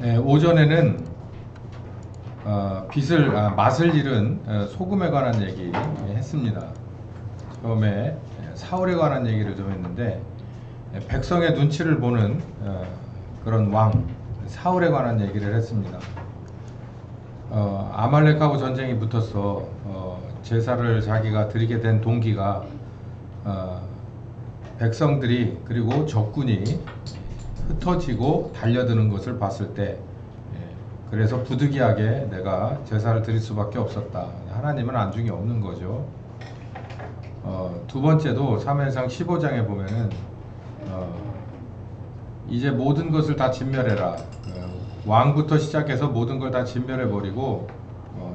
네, 오전에는 맛을 잃은 소금에 관한 얘기 했습니다. 처음에 사울에 관한 얘기를 좀 했는데, 백성의 눈치를 보는 그런 왕 사울에 관한 얘기를 했습니다. 아말렉하고 전쟁이 붙어서 제사를 자기가 드리게 된 동기가 백성들이 그리고 적군이 흩어지고 달려드는 것을 봤을 때, 그래서 부득이하게 내가 제사를 드릴 수밖에 없었다. 하나님은 안중이 없는 거죠. 두 번째도 사무엘상 15장에 보면은 이제 모든 것을 다 진멸해라. 왕부터 시작해서 모든 걸 다 진멸해버리고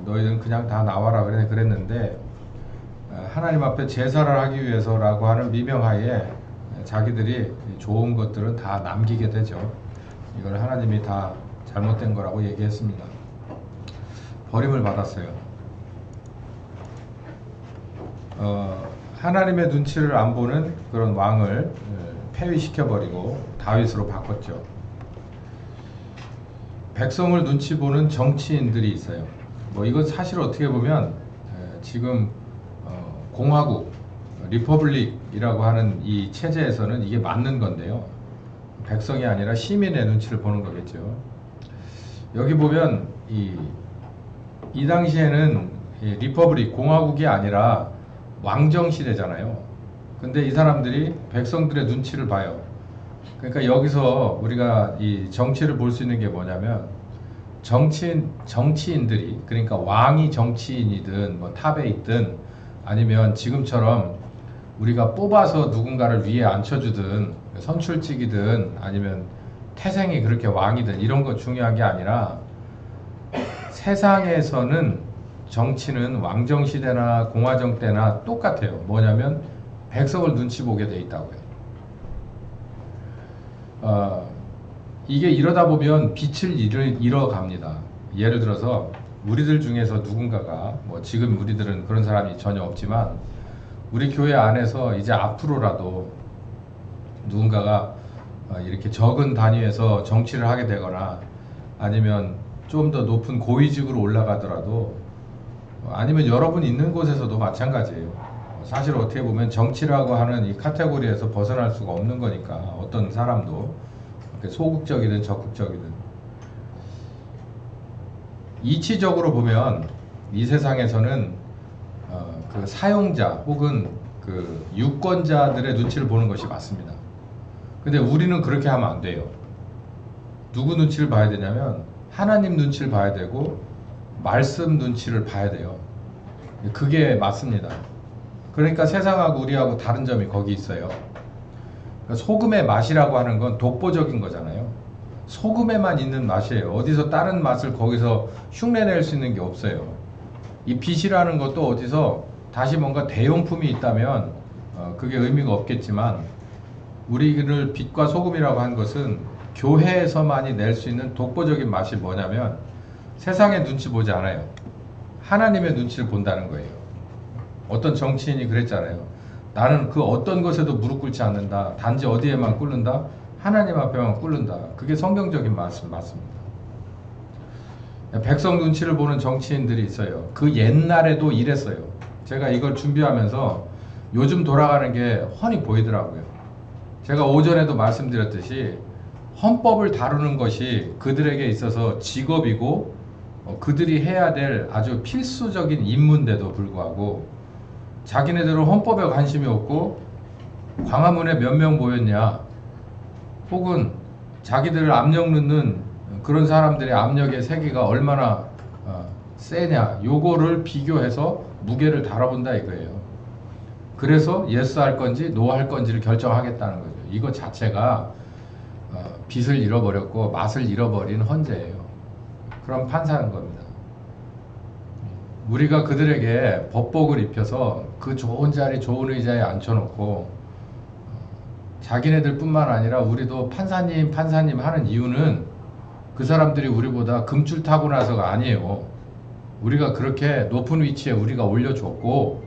너희는 그냥 다 나와라 그랬는데, 하나님 앞에 제사를 하기 위해서라고 하는 미명하에 자기들이 좋은 것들은 다 남기게 되죠. 이걸 하나님이 다 잘못된 거라고 얘기했습니다. 버림을 받았어요. 하나님의 눈치를 안 보는 그런 왕을 폐위시켜버리고 다윗으로 바꿨죠. 백성을 눈치 보는 정치인들이 있어요. 이건 사실 어떻게 보면 지금 공화국, 리퍼블릭이라고 하는 이 체제에서는 이게 맞는 건데요. 백성이 아니라 시민의 눈치를 보는 거겠죠. 여기 보면 이 당시에는 리퍼블릭, 공화국이 아니라 왕정 시대잖아요. 근데 이 사람들이 백성들의 눈치를 봐요. 그러니까 여기서 우리가 이 정치를 볼 수 있는 게 뭐냐면, 정치인들이, 그러니까 왕이 정치인이든 뭐 탑에 있든 아니면 지금처럼 우리가 뽑아서 누군가를 위에 앉혀주든 선출직이든 아니면 태생이 그렇게 왕이든 이런 거 중요한 게 아니라, 세상에서는 정치는 왕정시대나 공화정 때나 똑같아요. 뭐냐면 백성을 눈치 보게 돼 있다고요. 이게 이러다 보면 빛을 잃어갑니다. 예를 들어서 우리들 중에서 누군가가, 지금 우리들은 그런 사람이 전혀 없지만 우리 교회 안에서 이제 앞으로라도 누군가가 이렇게 적은 단위에서 정치를 하게 되거나 아니면 좀 더 높은 고위직으로 올라가더라도, 아니면 여러분 있는 곳에서도 마찬가지예요. 사실 어떻게 보면 정치라고 하는 이 카테고리에서 벗어날 수가 없는 거니까, 어떤 사람도 소극적이든 적극적이든. 이치적으로 보면 이 세상에서는 그 사용자 혹은 그 유권자들의 눈치를 보는 것이 맞습니다. 근데 우리는 그렇게 하면 안 돼요. 누구 눈치를 봐야 되냐면 하나님 눈치를 봐야 되고 말씀 눈치를 봐야 돼요. 그게 맞습니다. 그러니까 세상하고 우리하고 다른 점이 거기 있어요. 소금의 맛이라고 하는 건 독보적인 거잖아요. 소금에만 있는 맛이에요. 어디서 다른 맛을 거기서 흉내낼 수 있는 게 없어요. 이 빛이라는 것도 어디서 다시 뭔가 대용품이 있다면 그게 의미가 없겠지만, 우리를 빛과 소금이라고 한 것은 교회에서만이 낼 수 있는 독보적인 맛이 뭐냐면, 세상의 눈치 보지 않아요. 하나님의 눈치를 본다는 거예요. 어떤 정치인이 그랬잖아요. 나는 그 어떤 것에도 무릎 꿇지 않는다. 단지 어디에만 꿇는다? 하나님 앞에만 꿇는다. 그게 성경적인 말씀 맞습니다. 백성 눈치를 보는 정치인들이 있어요. 그 옛날에도 이랬어요. 제가 이걸 준비하면서 요즘 돌아가는 게 훤히 보이더라고요. 제가 오전에도 말씀드렸듯이 헌법을 다루는 것이 그들에게 있어서 직업이고 그들이 해야 될 아주 필수적인 임무인데도 불구하고, 자기네들은 헌법에 관심이 없고 광화문에 몇 명 모였냐, 혹은 자기들을 압력 넣는 그런 사람들의 압력의 세기가 얼마나 세냐, 요거를 비교해서 무게를 다뤄본다 이거예요. 그래서 예스 할 건지 노 할 건지를 결정하겠다는 거죠. 이거 자체가 빛을 잃어버렸고 맛을 잃어버린 헌재예요. 그럼 판사는 겁니다. 우리가 그들에게 법복을 입혀서 그 좋은 자리, 좋은 의자에 앉혀놓고 자기네들 뿐만 아니라 우리도 판사님 하는 이유는 그 사람들이 우리보다 금줄 타고 나서가 아니에요. 우리가 그렇게 높은 위치에 우리가 올려줬고,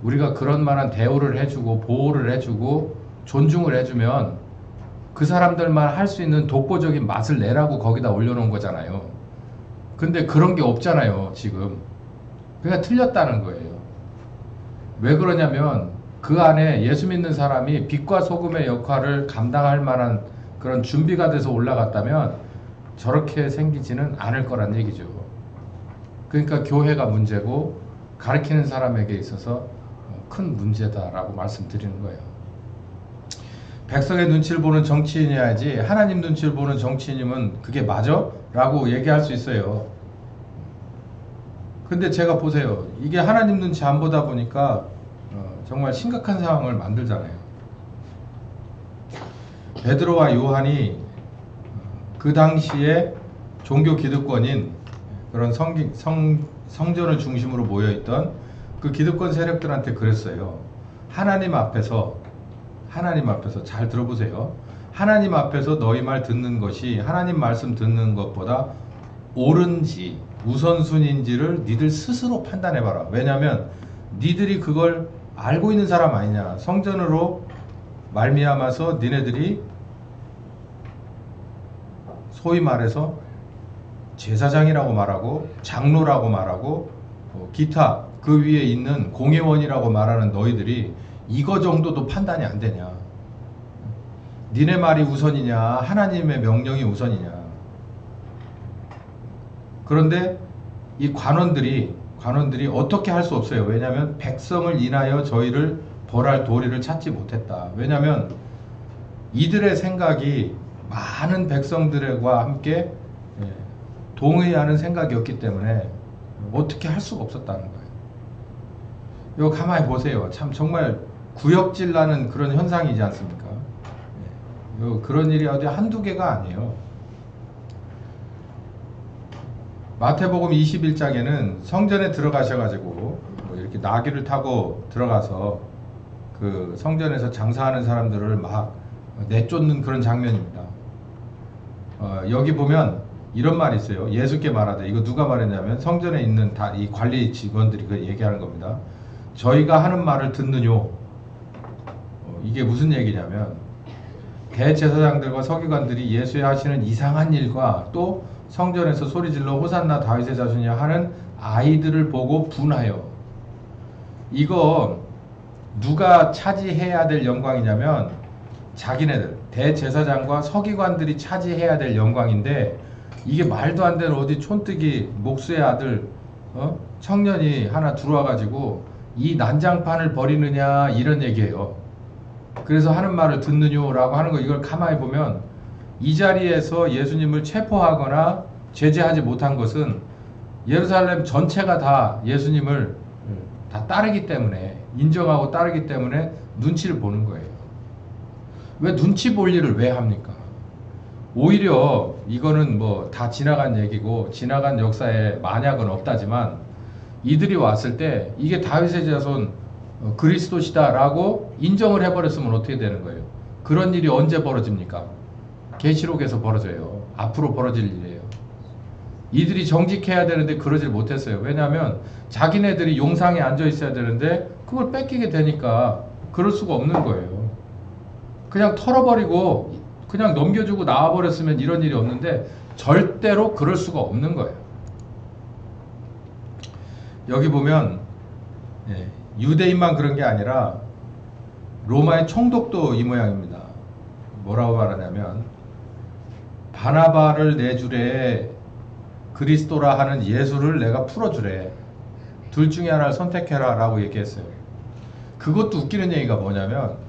우리가 그런 만한 대우를 해주고 보호를 해주고 존중을 해주면 그 사람들만 할 수 있는 독보적인 맛을 내라고 거기다 올려놓은 거잖아요. 근데 그런 게 없잖아요, 지금. 그러니까 틀렸다는 거예요. 왜 그러냐면 그 안에 예수 믿는 사람이 빛과 소금의 역할을 감당할 만한 그런 준비가 돼서 올라갔다면 저렇게 생기지는 않을 거란 얘기죠. 그러니까 교회가 문제고 가르치는 사람에게 있어서 큰 문제다라고 말씀드리는 거예요. 백성의 눈치를 보는 정치인이어야지 하나님 눈치를 보는 정치인이면 그게 맞아? 라고 얘기할 수 있어요. 근데 제가 보세요. 이게 하나님 눈치 안 보다 보니까 정말 심각한 상황을 만들잖아요. 베드로와 요한이 그 당시에 종교 기득권인 그런 성전을 중심으로 모여있던 그 기득권 세력들한테 그랬어요. 하나님 앞에서 잘 들어보세요. 하나님 앞에서 너희 말 듣는 것이 하나님 말씀 듣는 것보다 옳은지 우선순위인지를 니들 스스로 판단해봐라. 왜냐하면 니들이 그걸 알고 있는 사람 아니냐. 성전으로 말미암아서 니네들이 소위 말해서 제사장이라고 말하고 장로라고 말하고 기타 그 위에 있는 공회원이라고 말하는 너희들이 이거 정도도 판단이 안 되냐. 니네 말이 우선이냐 하나님의 명령이 우선이냐. 그런데 이 관원들이 어떻게 할 수 없어요. 왜냐하면 백성을 인하여 저희를 벌할 도리를 찾지 못했다. 왜냐하면 이들의 생각이 많은 백성들과 함께 동의하는 생각이었기 때문에 어떻게 할 수가 없었다는 거예요. 이거 가만히 보세요. 참 정말 구역질 나는 그런 현상이지 않습니까? 그런 일이 어디 한두 개가 아니에요. 마태복음 21장에는 성전에 들어가셔가지고 뭐 이렇게 나귀를 타고 들어가서 그 성전에서 장사하는 사람들을 막 내쫓는 그런 장면입니다. 여기 보면 이런 말이 있어요. 예수께 말하되, 이거 누가 말했냐면 성전에 있는 다 이 관리 직원들이 그 얘기하는 겁니다. 저희가 하는 말을 듣느뇨. 이게 무슨 얘기냐면 대제사장들과 서기관들이 예수의 하시는 이상한 일과 또 성전에서 소리질러 호산나 다윗의 자손이야 하는 아이들을 보고 분하여. 이거 누가 차지해야 될 영광이냐면 자기네들 대제사장과 서기관들이 차지해야 될 영광인데, 이게 말도 안 되는 어디 촌뜨기 목수의 아들 청년이 하나 들어와 가지고 이 난장판을 버리느냐 이런 얘기예요. 그래서 하는 말을 듣느냐라고 하는 거, 이걸 가만히 보면 이 자리에서 예수님을 체포하거나 제재하지 못한 것은 예루살렘 전체가 다 예수님을 다 따르기 때문에, 인정하고 따르기 때문에 눈치를 보는 거예요. 왜 눈치 볼 일을 왜 합니까? 오히려 이거는 뭐 다 지나간 얘기고 지나간 역사에 만약은 없다지만 이들이 왔을 때 이게 다윗의 자손 그리스도시다 라고 인정을 해버렸으면 어떻게 되는 거예요? 그런 일이 언제 벌어집니까? 계시록에서 벌어져요. 앞으로 벌어질 일이에요. 이들이 정직해야 되는데 그러질 못했어요. 왜냐하면 자기네들이 용상에 앉아 있어야 되는데 그걸 뺏기게 되니까 그럴 수가 없는 거예요. 그냥 털어버리고 그냥 넘겨주고 나와버렸으면 이런 일이 없는데 절대로 그럴 수가 없는 거예요. 여기 보면 유대인만 그런 게 아니라 로마의 총독도 이 모양입니다. 뭐라고 말하냐면 바나바를 내주래, 그리스도라 하는 예수를 내가 풀어주래, 둘 중에 하나를 선택해라 라고 얘기했어요. 그것도 웃기는 얘기가 뭐냐면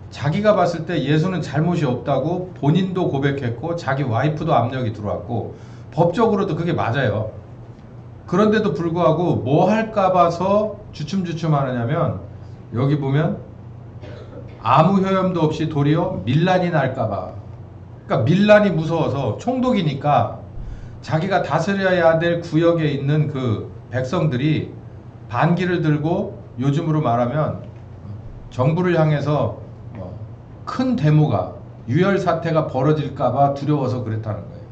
자기가 봤을 때 예수는 잘못이 없다고 본인도 고백했고 자기 와이프도 압력이 들어왔고 법적으로도 그게 맞아요. 그런데도 불구하고 뭐 할까 봐서 주춤주춤 하느냐면 여기 보면 아무 효염도 없이 도리어 밀란이 날까 봐. 그러니까 밀란이 무서워서, 총독이니까 자기가 다스려야 될 구역에 있는 그 백성들이 반기를 들고 요즘으로 말하면 정부를 향해서 큰 데모가, 유혈 사태가 벌어질까봐 두려워서 그랬다는 거예요.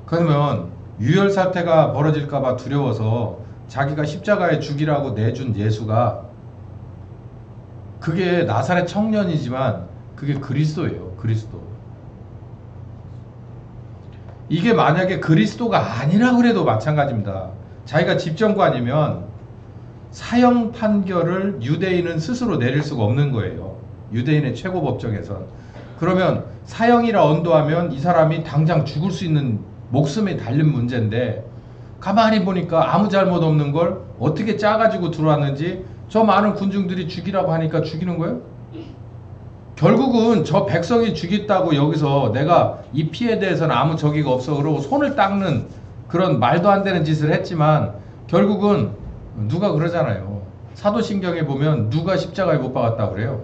그러면 유혈 사태가 벌어질까봐 두려워서 자기가 십자가에 죽이라고 내준 예수가, 그게 나사렛 청년이지만 그게 그리스도예요. 그리스도. 이게 만약에 그리스도가 아니라 그래도 마찬가지입니다. 자기가 집정관이면 사형 판결을 유대인은 스스로 내릴 수가 없는 거예요. 유대인의 최고 법정에선. 그러면 사형이라 언도하면 이 사람이 당장 죽을 수 있는 목숨에 달린 문제인데, 가만히 보니까 아무 잘못 없는 걸 어떻게 짜가지고 들어왔는지 저 많은 군중들이 죽이라고 하니까 죽이는 거예요? 결국은 저 백성이 죽였다고 여기서 내가 이 피해에 대해서는 아무 적의가 없어 그러고 손을 닦는 그런 말도 안 되는 짓을 했지만, 결국은 누가 그러잖아요. 사도신경에 보면 누가 십자가에 못 박았다고 그래요?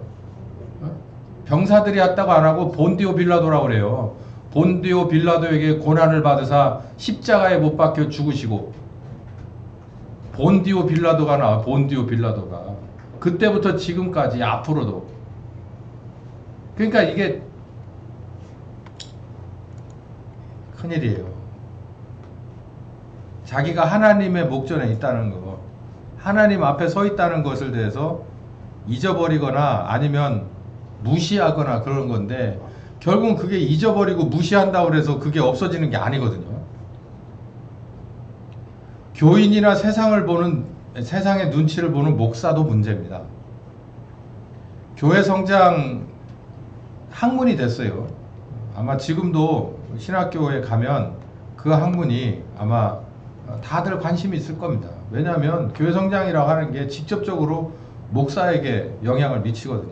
병사들이 했다고 안 하고 본디오 빌라도라고 그래요. 본디오 빌라도에게 고난을 받으사 십자가에 못 박혀 죽으시고, 본디오 빌라도가 나와. 본디오 빌라도가 그때부터 지금까지 앞으로도. 그러니까 이게 큰일이에요. 자기가 하나님의 목전에 있다는 거, 하나님 앞에 서 있다는 것을 대해서 잊어버리거나 아니면 무시하거나 그런 건데, 결국은 그게 잊어버리고 무시한다고 해서 그게 없어지는 게 아니거든요. 교인이나 세상의 눈치를 보는 목사도 문제입니다. 교회 성장 학문이 됐어요. 아마 지금도 신학교에 가면 그 학문이 아마 다들 관심이 있을 겁니다. 왜냐하면 교회 성장이라고 하는 게 직접적으로 목사에게 영향을 미치거든요.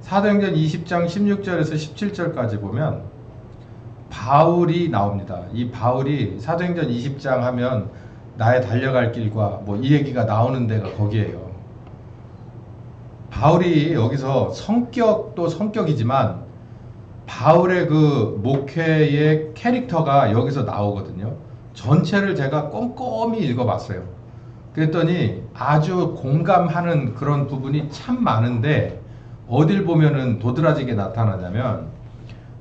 사도행전 20장 16절에서 17절까지 보면 바울이 나옵니다. 이 바울이 사도행전 20장 하면 나의 달려갈 길과 뭐 이 얘기가 나오는 데가 거기에요. 바울이 여기서 성격도 성격이지만 바울의 그 목회의 캐릭터가 여기서 나오거든요. 전체를 제가 꼼꼼히 읽어봤어요. 그랬더니 아주 공감하는 그런 부분이 참 많은데, 어딜 보면은 도드라지게 나타나냐면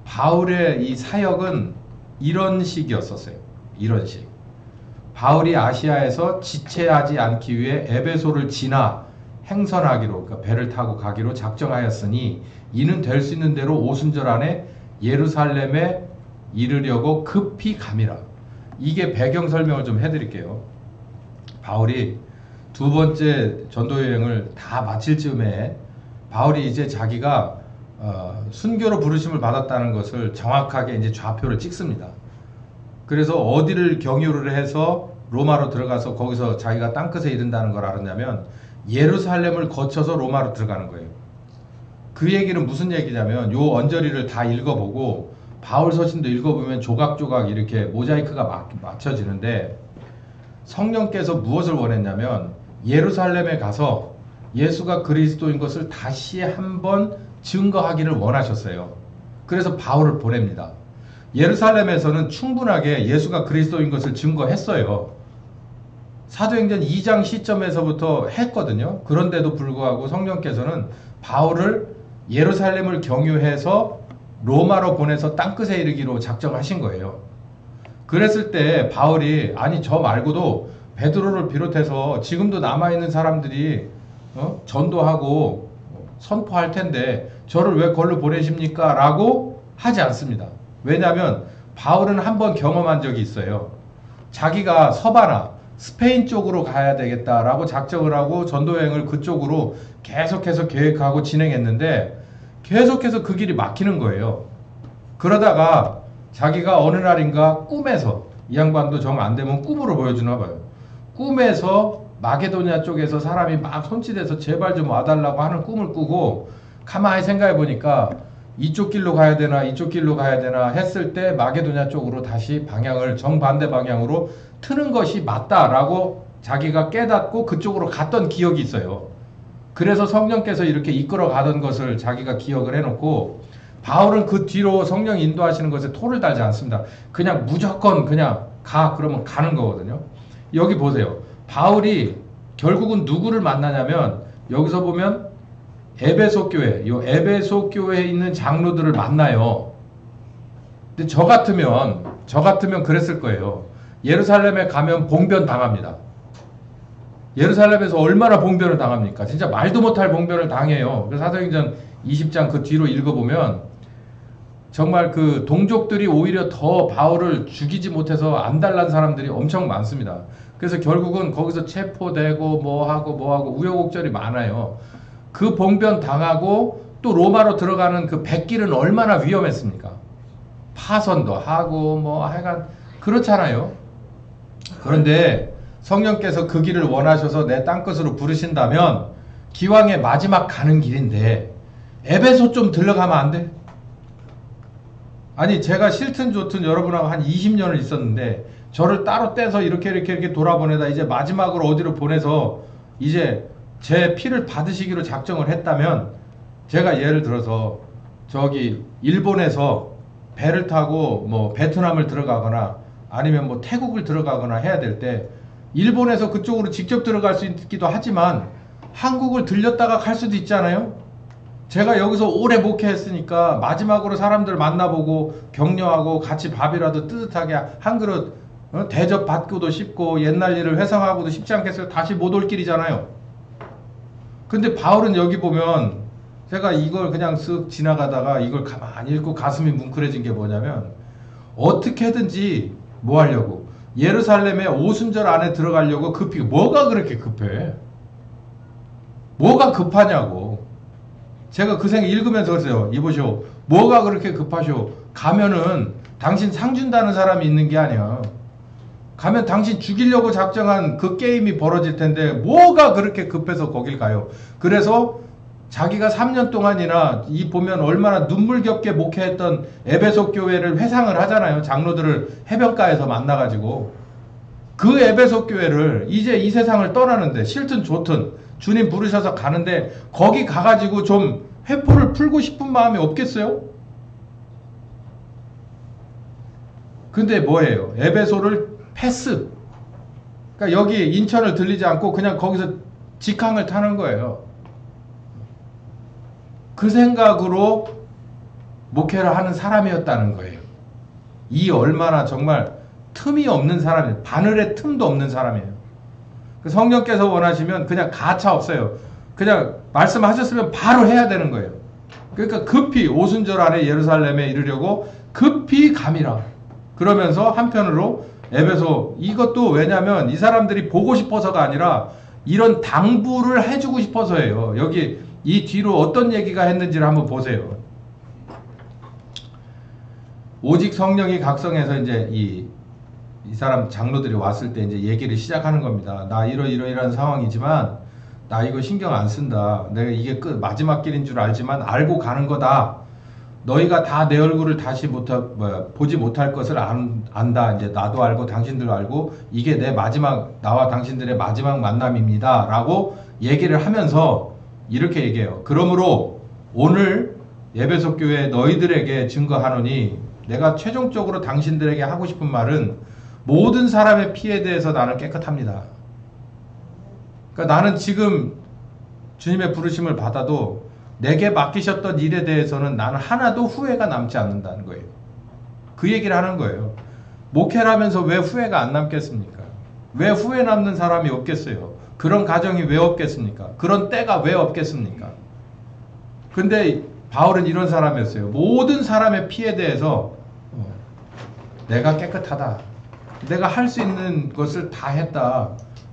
바울의 이 사역은 이런 식이었었어요. 이런 식. 바울이 아시아에서 지체하지 않기 위해 에베소를 지나 행선하기로, 그러니까 배를 타고 가기로 작정하였으니 이는 될 수 있는 대로 오순절 안에 예루살렘에 이르려고 급히 감이라. 이게 배경 설명을 좀 해드릴게요. 바울이 두 번째 전도 여행을 다 마칠 즈음에 바울이 이제 자기가 순교로 부르심을 받았다는 것을 정확하게 이제 좌표를 찍습니다. 그래서 어디를 경유를 해서 로마로 들어가서 거기서 자기가 땅끝에 이른다는 걸 알았냐면 예루살렘을 거쳐서 로마로 들어가는 거예요. 그 얘기는 무슨 얘기냐면, 요 언저리를 다 읽어보고 바울 서신도 읽어보면 조각조각 이렇게 모자이크가 맞춰지는데, 성령께서 무엇을 원했냐면 예루살렘에 가서 예수가 그리스도인 것을 다시 한번 증거하기를 원하셨어요. 그래서 바울을 보냅니다. 예루살렘에서는 충분하게 예수가 그리스도인 것을 증거했어요. 사도행전 2장 시점에서부터 했거든요. 그런데도 불구하고 성령께서는 바울을 예루살렘을 경유해서 로마로 보내서 땅끝에 이르기로 작정하신 거예요. 그랬을 때 바울이 아니 저 말고도 베드로를 비롯해서 지금도 남아있는 사람들이 전도하고 선포할 텐데 저를 왜 걸로 보내십니까? 라고 하지 않습니다. 왜냐하면 바울은 한번 경험한 적이 있어요. 자기가 서바나 스페인 쪽으로 가야 되겠다라고 작정을 하고 전도여행을 그쪽으로 계속해서 계획하고 진행했는데 계속해서 그 길이 막히는 거예요. 그러다가 자기가 어느 날인가 꿈에서, 이 양반도 정 안 되면 꿈으로 보여주나 봐요. 꿈에서 마게도냐 쪽에서 사람이 막 손짓해서 제발 좀 와달라고 하는 꿈을 꾸고, 가만히 생각해 보니까 이쪽 길로 가야 되나 이쪽 길로 가야 되나 했을 때 마게도냐 쪽으로 다시 방향을 정반대 방향으로 트는 것이 맞다라고 자기가 깨닫고 그쪽으로 갔던 기억이 있어요. 그래서 성령께서 이렇게 이끌어 가던 것을 자기가 기억을 해놓고, 바울은 그 뒤로 성령이 인도하시는 것에 토를 달지 않습니다. 그냥 무조건 그냥 가, 그러면 가는 거거든요. 여기 보세요. 바울이 결국은 누구를 만나냐면, 여기서 보면 에베소 교회, 요 에베소 교회에 있는 장로들을 만나요. 근데 저 같으면 그랬을 거예요. 예루살렘에 가면 봉변 당합니다. 예루살렘에서 얼마나 봉변을 당합니까? 진짜 말도 못할 봉변을 당해요. 그래서 사도행전 20장 그 뒤로 읽어보면 정말 그 동족들이 오히려 더 바울을 죽이지 못해서 안달난 사람들이 엄청 많습니다. 그래서 결국은 거기서 체포되고 뭐하고 우여곡절이 많아요. 그 봉변 당하고 또 로마로 들어가는 그 백길은 얼마나 위험했습니까? 파선도 하고 뭐 하여간 그렇잖아요. 그런데 성령께서 그 길을 원하셔서 내 땅끝으로 부르신다면 기왕의 마지막 가는 길인데 에베소 좀 들러가면 안 돼? 아니 제가 싫든 좋든 여러분하고 한 20년을 있었는데 저를 따로 떼서 이렇게 돌아보내다 이제 마지막으로 어디로 보내서 이제 제 피를 받으시기로 작정을 했다면 제가 예를 들어서 저기 일본에서 배를 타고 뭐 베트남을 들어가거나 아니면 뭐 태국을 들어가거나 해야 될 때 일본에서 그쪽으로 직접 들어갈 수 있기도 하지만 한국을 들렸다가 갈 수도 있잖아요. 제가 여기서 오래 목회했으니까 마지막으로 사람들 만나보고 격려하고 같이 밥이라도 뜨뜻하게 한 그릇 대접 받고도 싶고 옛날 일을 회상하고도 싶지 않겠어요? 다시 못 올 길이잖아요. 근데 바울은 여기 보면 제가 이걸 그냥 쓱 지나가다가 이걸 가만히 읽고 가슴이 뭉클해진 게 뭐냐면 어떻게든지 뭐 하려고 예루살렘에 오순절 안에 들어가려고 급히 뭐가 그렇게 급해? 뭐가 급하냐고. 제가 그 생각 읽으면서 그랬어요. 이보시오. 뭐가 그렇게 급하시오? 가면은 당신 상 준다는 사람이 있는 게 아니야. 가면 당신 죽이려고 작정한 그 게임이 벌어질 텐데 뭐가 그렇게 급해서 거길 가요. 그래서 자기가 3년 동안이나 이 보면 얼마나 눈물겹게 목회했던 에베소 교회를 회상을 하잖아요. 장로들을 해변가에서 만나가지고 그 에베소 교회를 이제 이 세상을 떠나는데 싫든 좋든 주님 부르셔서 가는데 거기 가가지고 좀 회포를 풀고 싶은 마음이 없겠어요? 근데 뭐예요? 에베소를 패스. 그러니까 여기 인천을 들리지 않고 그냥 거기서 직항을 타는 거예요. 그 생각으로 목회를 하는 사람이었다는 거예요. 이 얼마나 정말 틈이 없는 사람이에요. 바늘의 틈도 없는 사람이에요. 성령께서 원하시면 그냥 가차 없어요. 그냥 말씀하셨으면 바로 해야 되는 거예요. 그러니까 급히 오순절 안에 예루살렘에 이르려고 급히 감이라. 그러면서 한편으로 에베소 이것도 왜냐면 이 사람들이 보고 싶어서가 아니라 이런 당부를 해주고 싶어서예요. 여기 이 뒤로 어떤 얘기가 했는지를 한번 보세요. 오직 성령이 각성해서 이제 이 사람 장로들이 왔을 때 이제 얘기를 시작하는 겁니다. 나 이러이러한 상황이지만 나 이거 신경 안 쓴다. 내가 이게 마지막 길인 줄 알지만 알고 가는 거다. 너희가 다 내 얼굴을 다시 보지 못할 것을 안다. 이제 나도 알고 당신들도 알고 이게 내 마지막 나와 당신들의 마지막 만남입니다. 라고 얘기를 하면서 이렇게 얘기해요. 그러므로 오늘 에베소 교회 너희들에게 증거하노니 내가 최종적으로 당신들에게 하고 싶은 말은 모든 사람의 피에 대해서 나는 깨끗합니다. 그러니까 나는 지금 주님의 부르심을 받아도 내게 맡기셨던 일에 대해서는 나는 하나도 후회가 남지 않는다는 거예요. 그 얘기를 하는 거예요. 목회를 하면서 왜 후회가 안 남겠습니까? 왜 후회 남는 사람이 없겠어요? 그런 가정이 왜 없겠습니까? 그런 때가 왜 없겠습니까? 근데 바울은 이런 사람이었어요. 모든 사람의 피에 대해서 내가 깨끗하다. 내가 할 수 있는 것을 다 했다.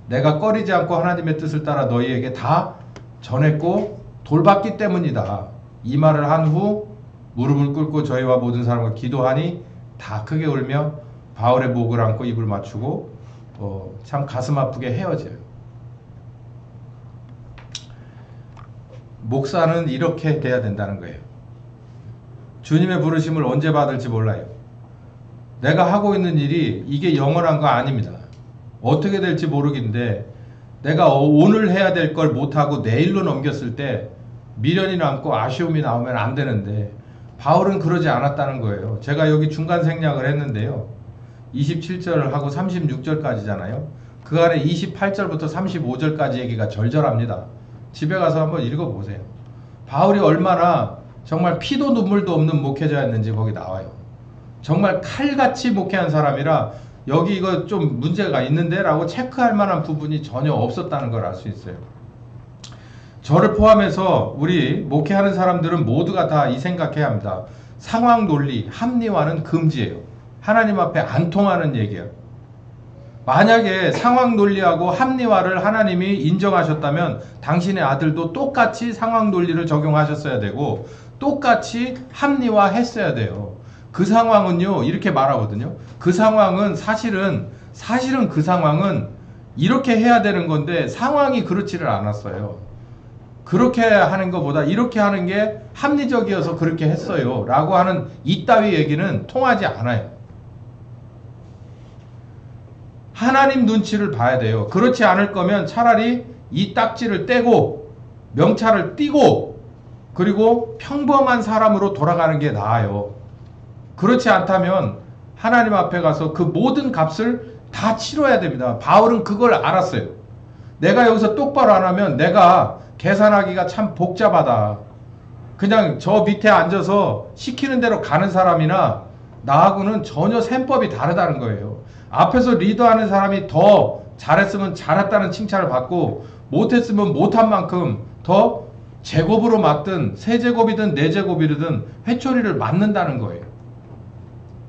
내가 꺼리지 않고 하나님의 뜻을 따라 너희에게 다 전했고 돌봤기 때문이다. 이 말을 한 후 무릎을 꿇고 저희와 모든 사람과 기도하니 다 크게 울며 바울의 목을 안고 입을 맞추고 참 가슴 아프게 헤어져요. 목사는 이렇게 돼야 된다는 거예요. 주님의 부르심을 언제 받을지 몰라요. 내가 하고 있는 일이 이게 영원한 거 아닙니다. 어떻게 될지 모르겠는데 내가 오늘 해야 될 걸 못하고 내일로 넘겼을 때 미련이 남고 아쉬움이 나오면 안 되는데 바울은 그러지 않았다는 거예요. 제가 여기 중간 생략을 했는데요. 27절을 하고 36절까지잖아요. 그 안에 28절부터 35절까지 얘기가 절절합니다. 집에 가서 한번 읽어보세요. 바울이 얼마나 정말 피도 눈물도 없는 목회자였는지 거기 나와요. 정말 칼같이 목회한 사람이라 여기 이거 좀 문제가 있는데 라고 체크할 만한 부분이 전혀 없었다는 걸 알 수 있어요. 저를 포함해서 우리 목회하는 사람들은 모두가 다 이 생각해야 합니다. 상황 논리, 합리화는 금지예요. 하나님 앞에 안 통하는 얘기예요. 만약에 상황 논리하고 합리화를 하나님이 인정하셨다면 당신의 아들도 똑같이 상황 논리를 적용하셨어야 되고 똑같이 합리화 했어야 돼요. 그 상황은요, 이렇게 말하거든요. 그 상황은 사실은 그 상황은 이렇게 해야 되는 건데 상황이 그렇지를 않았어요. 그렇게 하는 것보다 이렇게 하는 게 합리적이어서 그렇게 했어요. 라고 하는 이따위 얘기는 통하지 않아요. 하나님 눈치를 봐야 돼요. 그렇지 않을 거면 차라리 이 딱지를 떼고 명찰을 띄고 그리고 평범한 사람으로 돌아가는 게 나아요. 그렇지 않다면 하나님 앞에 가서 그 모든 값을 다 치러야 됩니다. 바울은 그걸 알았어요. 내가 여기서 똑바로 안 하면 내가 계산하기가 참 복잡하다. 그냥 저 밑에 앉아서 시키는 대로 가는 사람이나 나하고는 전혀 셈법이 다르다는 거예요. 앞에서 리더하는 사람이 더 잘했으면 잘했다는 칭찬을 받고 못했으면 못한 만큼 더 제곱으로 맞든 세제곱이든 네제곱이든 회초리를 맞는다는 거예요.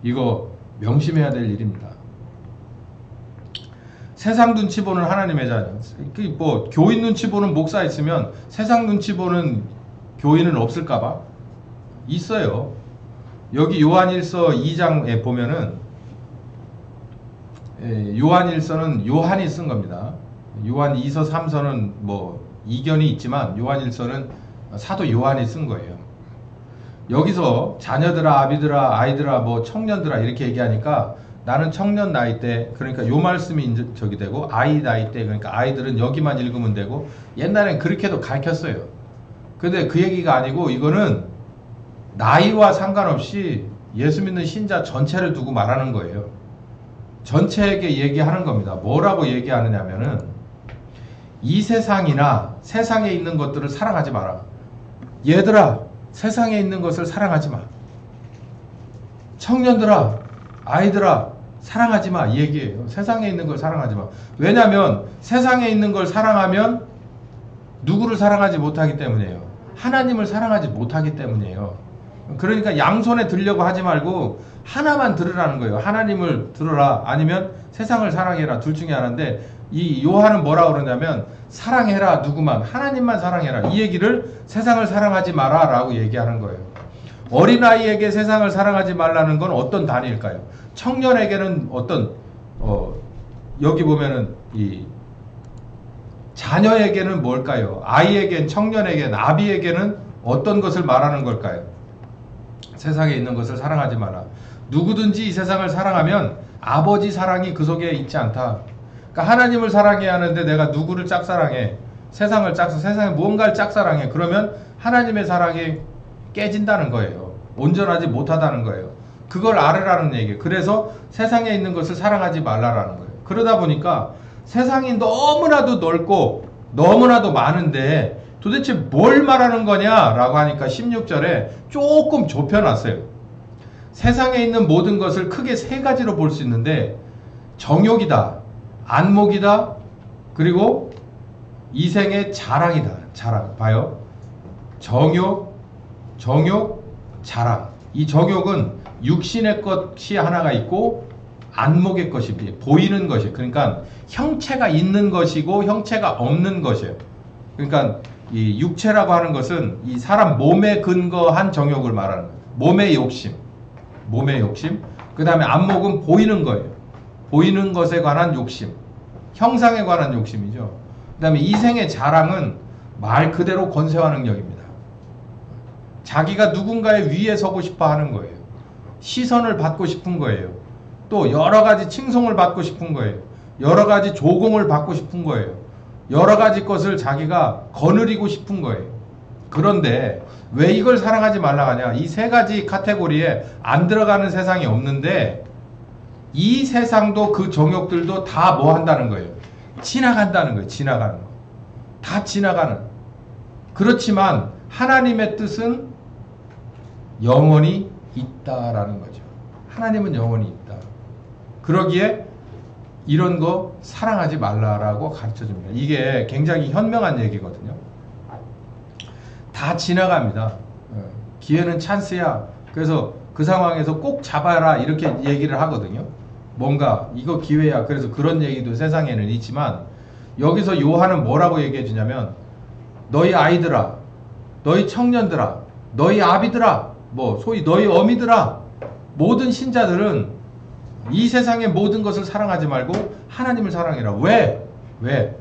이거 명심해야 될 일입니다. 세상 눈치 보는 하나님의 자녀. 뭐 교인 눈치 보는 목사 있으면 세상 눈치 보는 교인은 없을까봐? 있어요. 여기 요한일서 2장에 보면은 요한일서는 요한이 쓴 겁니다. 요한 2서 3서는 뭐 이견이 있지만 요한일서는 사도 요한이 쓴 거예요. 여기서 자녀들아, 아비들아, 아이들아, 뭐 청년들아 이렇게 얘기하니까 나는 청년 나이 때, 그러니까 요 말씀이 저기 되고 아이 나이 때, 그러니까 아이들은 여기만 읽으면 되고 옛날엔 그렇게도 가르쳤어요. 근데 그 얘기가 아니고 이거는 나이와 상관없이 예수 믿는 신자 전체를 두고 말하는 거예요. 전체에게 얘기하는 겁니다. 뭐라고 얘기하느냐면은 이 세상이나 세상에 있는 것들을 사랑하지 마라. 얘들아, 세상에 있는 것을 사랑하지 마. 청년들아, 아이들아, 사랑하지 마. 이 얘기예요. 세상에 있는 걸 사랑하지 마. 왜냐하면 세상에 있는 걸 사랑하면 누구를 사랑하지 못하기 때문이에요. 하나님을 사랑하지 못하기 때문이에요. 그러니까 양손에 들려고 하지 말고 하나만 들으라는 거예요. 하나님을 들어라, 아니면 세상을 사랑해라. 둘 중에 하나인데 이 요한은 뭐라 그러냐면 사랑해라. 누구만, 하나님만 사랑해라. 이 얘기를 세상을 사랑하지 마라 라고 얘기하는 거예요. 어린아이에게 세상을 사랑하지 말라는 건 어떤 단위일까요? 청년에게는 어떤 여기 보면은 이 자녀에게는 뭘까요? 아이에겐, 청년에겐, 아비에게는 어떤 것을 말하는 걸까요? 세상에 있는 것을 사랑하지 마라. 누구든지 이 세상을 사랑하면 아버지 사랑이 그 속에 있지 않다. 그러니까 하나님을 사랑해야 하는데 내가 누구를 짝사랑해? 세상에 무언가를 짝사랑해. 그러면 하나님의 사랑이 깨진다는 거예요. 온전하지 못하다는 거예요. 그걸 알으라는 얘기예요. 그래서 세상에 있는 것을 사랑하지 말라라는 거예요. 그러다 보니까 세상이 너무나도 넓고 너무나도 많은데 도대체 뭘 말하는 거냐라고 하니까 16절에 조금 좁혀놨어요. 세상에 있는 모든 것을 크게 세 가지로 볼 수 있는데 정욕이다, 안목이다, 그리고 이생의 자랑이다. 자랑. 봐요. 정욕, 자랑. 이 정욕은 육신의 것이 하나가 있고 안목의 것이 보이는 것이, 그러니까 형체가 있는 것이고 형체가 없는 것이에요. 그러니까 이 육체라고 하는 것은 이 사람 몸에 근거한 정욕을 말하는 거예요. 몸의 욕심. 그 다음에 안목은 보이는 거예요. 보이는 것에 관한 욕심. 형상에 관한 욕심이죠. 그 다음에 이생의 자랑은 말 그대로 권세와 능력입니다. 자기가 누군가의 위에 서고 싶어 하는 거예요. 시선을 받고 싶은 거예요. 또 여러 가지 칭송을 받고 싶은 거예요. 여러 가지 조공을 받고 싶은 거예요. 여러 가지 것을 자기가 거느리고 싶은 거예요. 그런데 왜 이걸 사랑하지 말라 하냐? 이 세 가지 카테고리에 안 들어가는 세상이 없는데 이 세상도 그 정욕들도 다 뭐 한다는 거예요? 지나간다는 거예요. 지나가는 거. 다 지나가는. 그렇지만 하나님의 뜻은 영원히 있다라는 거죠. 하나님은 영원히 있다. 그러기에 이런 거 사랑하지 말라라고 가르쳐줍니다. 이게 굉장히 현명한 얘기거든요. 다 지나갑니다. 기회는 찬스야. 그래서 그 상황에서 꼭 잡아라 이렇게 얘기를 하거든요. 뭔가 이거 기회야. 그래서 그런 얘기도 세상에는 있지만 여기서 요한은 뭐라고 얘기해 주냐면 너희 아이들아, 너희 청년들아, 너희 아비들아, 뭐 소위 너희 어미들아, 모든 신자들은 이 세상의 모든 것을 사랑하지 말고 하나님을 사랑해라. 왜?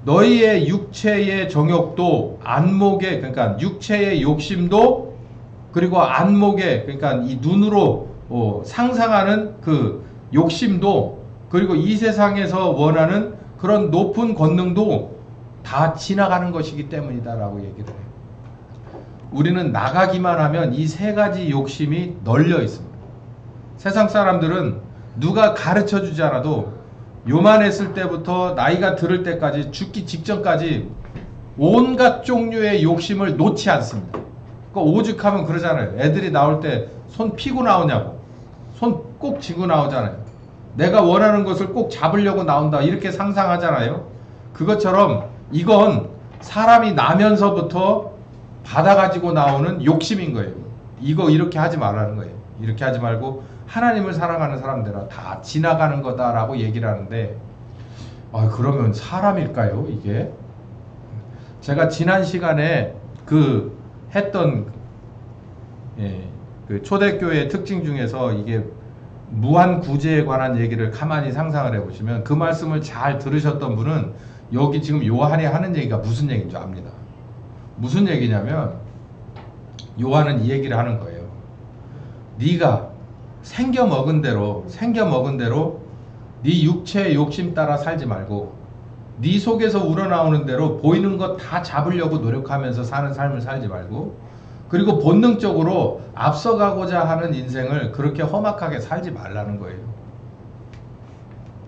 너희의 육체의 정욕도 안목의, 그러니까 육체의 욕심도, 그리고 안목의, 그러니까 이 눈으로 상상하는 그 욕심도, 그리고 이 세상에서 원하는 그런 높은 권능도 다 지나가는 것이기 때문이다 라고 얘기를 해요. 우리는 나가기만 하면 이 세 가지 욕심이 널려 있습니다. 세상 사람들은 누가 가르쳐 주지 않아도 요만했을 때부터 나이가 들을 때까지, 죽기 직전까지 온갖 종류의 욕심을 놓지 않습니다. 오죽하면 그러잖아요. 애들이 나올 때 손 피고 나오냐고. 손 꼭 쥐고 나오잖아요. 내가 원하는 것을 꼭 잡으려고 나온다 이렇게 상상하잖아요. 그것처럼 이건 사람이 나면서부터 받아가지고 나오는 욕심인 거예요. 이거 이렇게 하지 말라는 거예요. 이렇게 하지 말고 하나님을 사랑하는 사람들은 다 지나가는 거다라고 얘기를 하는데, 그러면 사람일까요 이게? 제가 지난 시간에 그 했던 그 초대교회의 특징 중에서 이게 무한구제에 관한 얘기를 가만히 상상을 해보시면, 그 말씀을 잘 들으셨던 분은 여기 지금 요한이 하는 얘기가 무슨 얘기인 줄 압니다. 무슨 얘기냐면 요한은 이 얘기를 하는 거예요. 네가 생겨 먹은 대로 네 육체의 욕심 따라 살지 말고 네 속에서 우러나오는 대로 보이는 것 다 잡으려고 노력하면서 사는 삶을 살지 말고, 그리고 본능적으로 앞서가고자 하는 인생을 그렇게 험악하게 살지 말라는 거예요.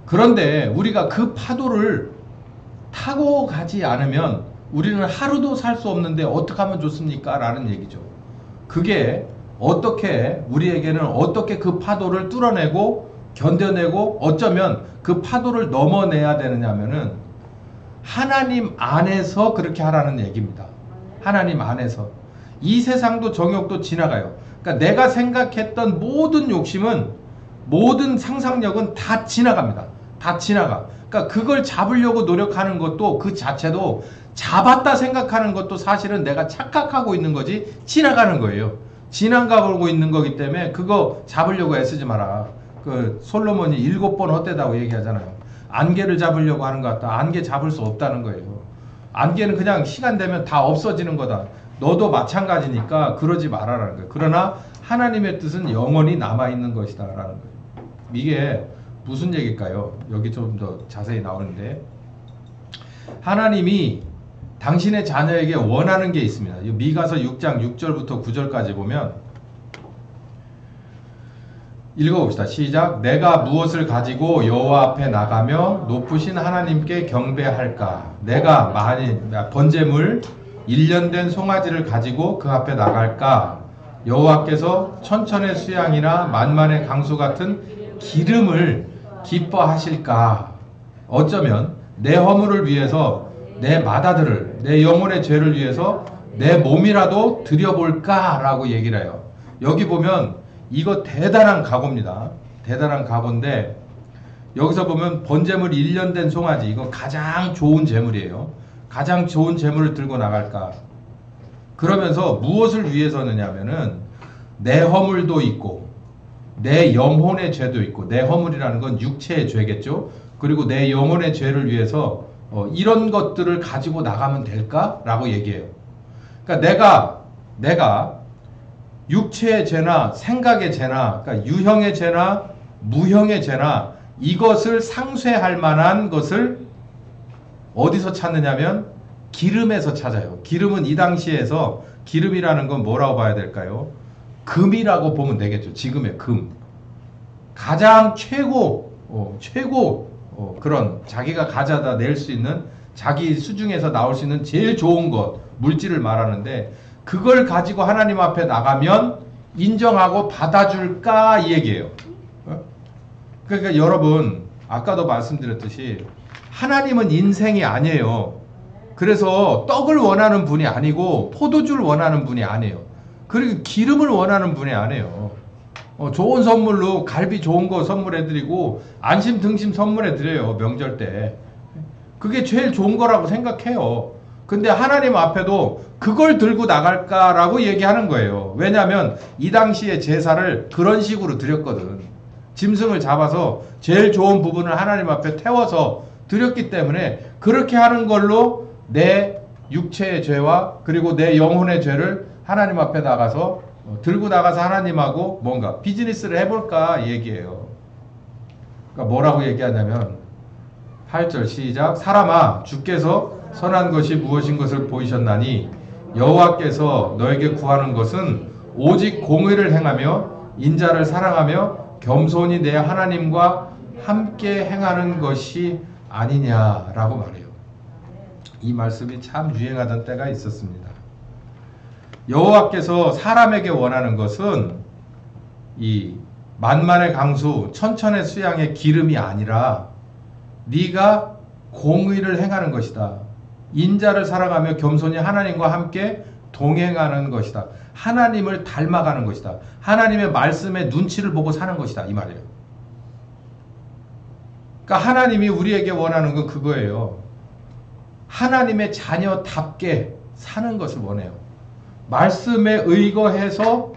그런데 우리가 그 파도를 타고 가지 않으면 우리는 하루도 살 수 없는데 어떻게 하면 좋습니까? 라는 얘기죠. 그게 어떻게, 우리에게는 어떻게 그 파도를 뚫어내고 견뎌내고 어쩌면 그 파도를 넘어내야 되느냐면은 하나님 안에서 그렇게 하라는 얘기입니다. 하나님 안에서. 이 세상도 정욕도 지나가요. 그러니까 내가 생각했던 모든 욕심은, 모든 상상력은 다 지나갑니다. 다 지나가. 그러니까 그걸 잡으려고 노력하는 것도 그 자체도, 잡았다 생각하는 것도 사실은 내가 착각하고 있는 거지 지나가는 거예요. 지나가고 있는 거기 때문에 그거 잡으려고 애쓰지 마라. 그 솔로몬이 7번 헛되다고 얘기하잖아요. 안개를 잡으려고 하는 것 같다. 안개 잡을 수 없다는 거예요. 안개는 그냥 시간 되면 다 없어지는 거다. 너도 마찬가지니까 그러지 말아라는 거예요. 그러나 하나님의 뜻은 영원히 남아있는 것이다 라는 거예요. 이게 무슨 얘기일까요? 여기 좀 더 자세히 나오는데, 하나님이 당신의 자녀에게 원하는 게 있습니다. 미가서 6장 6절부터 9절까지 보면, 읽어봅시다. 시작. 내가 무엇을 가지고 여호와 앞에 나가며 높으신 하나님께 경배할까? 내가 만일 번제물 1년 된 송아지를 가지고 그 앞에 나갈까? 여호와께서 천천의 수양이나 만만의 강수 같은 기름을 기뻐하실까? 어쩌면 내 허물을 위해서 내 맏아들을, 내 영혼의 죄를 위해서 내 몸이라도 드려볼까? 라고 얘기를 해요. 여기 보면 이거 대단한 각오입니다. 대단한 각오인데, 여기서 보면 번제물 1년 된 송아지, 이거 가장 좋은 제물이에요. 가장 좋은 제물을 들고 나갈까? 그러면서 무엇을 위해서느냐면은 내 허물도 있고 내 영혼의 죄도 있고, 내 허물이라는 건 육체의 죄겠죠. 그리고 내 영혼의 죄를 위해서 이런 것들을 가지고 나가면 될까? 라고 얘기해요. 그러니까 내가 육체의 죄나 생각의 죄나, 그러니까 유형의 죄나 무형의 죄나 이것을 상쇄할 만한 것을 어디서 찾느냐면 기름에서 찾아요. 기름은 이 당시에서, 기름이라는 건 뭐라고 봐야 될까요? 금이라고 보면 되겠죠. 지금의 금. 가장 최고 그런 자기가 가져다 낼 수 있는, 자기 수중에서 나올 수 있는 제일 좋은 것, 물질을 말하는데, 그걸 가지고 하나님 앞에 나가면 인정하고 받아줄까 이 얘기예요. 그러니까 여러분, 아까도 말씀드렸듯이 하나님은 인생이 아니에요. 그래서 떡을 원하는 분이 아니고 포도주를 원하는 분이 아니에요. 그리고 기름을 원하는 분이 아니에요. 좋은 선물로 갈비 좋은 거 선물해드리고 안심 등심 선물해드려요. 명절 때. 그게 제일 좋은 거라고 생각해요. 근데 하나님 앞에도 그걸 들고 나갈까라고 얘기하는 거예요. 왜냐하면 이 당시에 제사를 그런 식으로 드렸거든. 짐승을 잡아서 제일 좋은 부분을 하나님 앞에 태워서 드렸기 때문에 그렇게 하는 걸로 내 육체의 죄와 그리고 내 영혼의 죄를 하나님 앞에 나가서 들고 나가서 하나님하고 뭔가 비즈니스를 해볼까 얘기해요. 그러니까 뭐라고 얘기하냐면 8절 시작. 사람아 주께서 선한 것이 무엇인 것을 보이셨나니 여호와께서 너에게 구하는 것은 오직 공의를 행하며 인자를 사랑하며 겸손히 내 하나님과 함께 행하는 것이 아니냐라고 말해요. 이 말씀이 참 유행하던 때가 있었습니다. 여호와께서 사람에게 원하는 것은 이 만만의 강수 천천의 수양의 기름이 아니라 네가 공의를 행하는 것이다. 인자를 사랑하며 겸손히 하나님과 함께 동행하는 것이다. 하나님을 닮아가는 것이다. 하나님의 말씀에 눈치를 보고 사는 것이다. 이 말이에요. 그러니까 하나님이 우리에게 원하는 건 그거예요. 하나님의 자녀답게 사는 것을 원해요. 말씀에 의거해서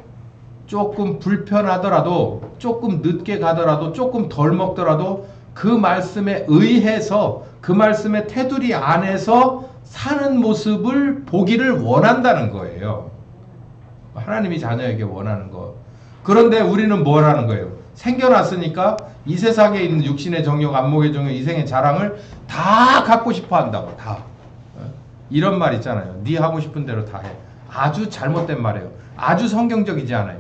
조금 불편하더라도 조금 늦게 가더라도 조금 덜 먹더라도 그 말씀에 의해서 그 말씀의 테두리 안에서 사는 모습을 보기를 원한다는 거예요. 하나님이 자녀에게 원하는 거. 그런데 우리는 뭘 하는 거예요? 생겨났으니까 이 세상에 있는 육신의 정욕, 안목의 정욕, 이생의 자랑을 다 갖고 싶어 한다고. 다. 이런 말 있잖아요. 네 하고 싶은 대로 다 해. 아주 잘못된 말이에요. 아주 성경적이지 않아요.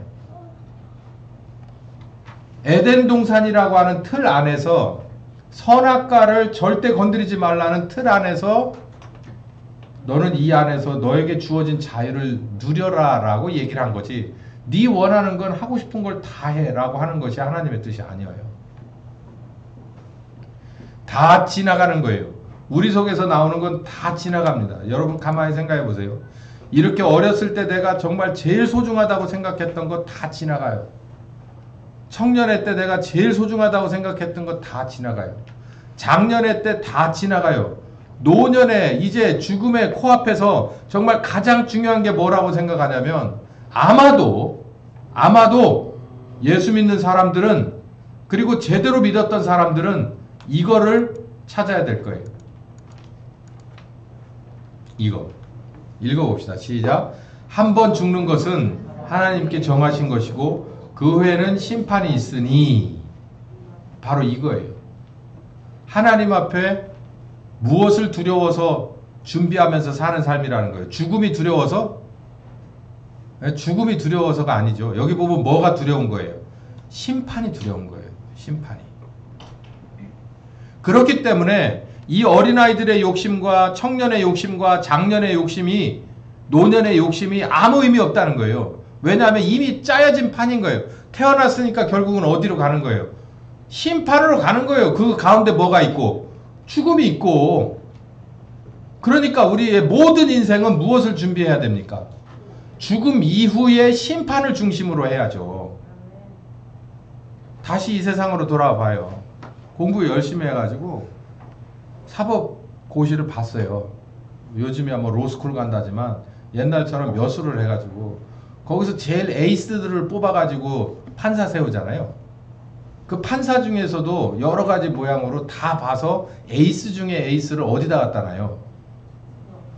에덴 동산이라고 하는 틀 안에서 선악과를 절대 건드리지 말라는 틀 안에서 너는 이 안에서 너에게 주어진 자유를 누려라 라고 얘기를 한 거지. 네 원하는 건 하고 싶은 걸 다 해 라고 하는 것이 하나님의 뜻이 아니에요. 다 지나가는 거예요. 우리 속에서 나오는 건 다 지나갑니다. 여러분 가만히 생각해 보세요. 이렇게 어렸을 때 내가 정말 제일 소중하다고 생각했던 거 다 지나가요. 청년의 때 내가 제일 소중하다고 생각했던 거 다 지나가요. 장년의 때 다 지나가요. 노년에 이제 죽음의 코앞에서 정말 가장 중요한 게 뭐라고 생각하냐면 아마도 예수 믿는 사람들은 그리고 제대로 믿었던 사람들은 이거를 찾아야 될 거예요. 이거 읽어봅시다. 시작. 한 번 죽는 것은 하나님께 정하신 것이고 그 후에는 심판이 있으니 바로 이거예요. 하나님 앞에 무엇을 두려워서 준비하면서 사는 삶이라는 거예요. 죽음이 두려워서? 죽음이 두려워서가 아니죠. 여기 보면 뭐가 두려운 거예요? 심판이 두려운 거예요. 심판이. 그렇기 때문에 이 어린아이들의 욕심과 청년의 욕심과 장년의 욕심이 노년의 욕심이 아무 의미 없다는 거예요. 왜냐하면 이미 짜여진 판인 거예요. 태어났으니까 결국은 어디로 가는 거예요? 심판으로 가는 거예요. 그 가운데 뭐가 있고? 죽음이 있고. 그러니까 우리의 모든 인생은 무엇을 준비해야 됩니까? 죽음 이후의 심판을 중심으로 해야죠. 다시 이 세상으로 돌아와 봐요. 공부 열심히 해가지고 사법고시를 봤어요. 요즘이야 뭐 로스쿨 간다지만 옛날처럼 여수를 해가지고 거기서 제일 에이스들을 뽑아가지고 판사 세우잖아요. 그 판사 중에서도 여러 가지 모양으로 다 봐서 에이스 중에 에이스를 어디다 갖다 놔요?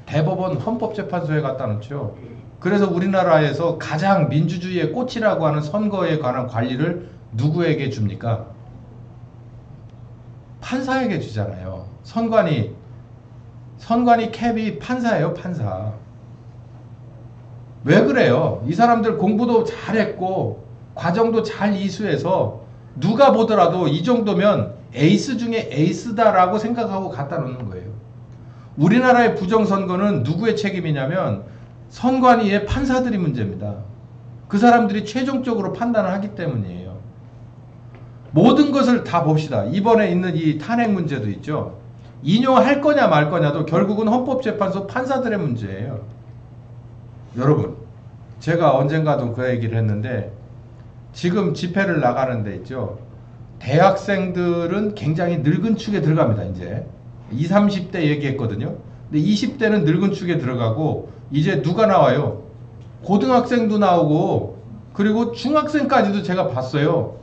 대법원 헌법재판소에 갖다 놓죠. 그래서 우리나라에서 가장 민주주의의 꽃이라고 하는 선거에 관한 관리를 누구에게 줍니까? 판사에게 주잖아요. 선관위 캡이 판사예요, 판사. 왜 그래요? 이 사람들 공부도 잘했고 과정도 잘 이수해서 누가 보더라도 이 정도면 에이스 중에 에이스다라고 생각하고 갖다 놓는 거예요. 우리나라의 부정선거는 누구의 책임이냐면 선관위의 판사들이 문제입니다. 그 사람들이 최종적으로 판단을 하기 때문이에요. 모든 것을 다 봅시다. 이번에 있는 이 탄핵 문제도 있죠. 인용할 거냐 말 거냐도 결국은 헌법재판소 판사들의 문제예요. 여러분, 제가 언젠가도 그 얘기를 했는데 지금 집회를 나가는 데 있죠. 대학생들은 굉장히 늙은 축에 들어갑니다. 이제 20, 30대 얘기했거든요. 근데 20대는 늙은 축에 들어가고 이제 누가 나와요? 고등학생도 나오고 그리고 중학생까지도 제가 봤어요.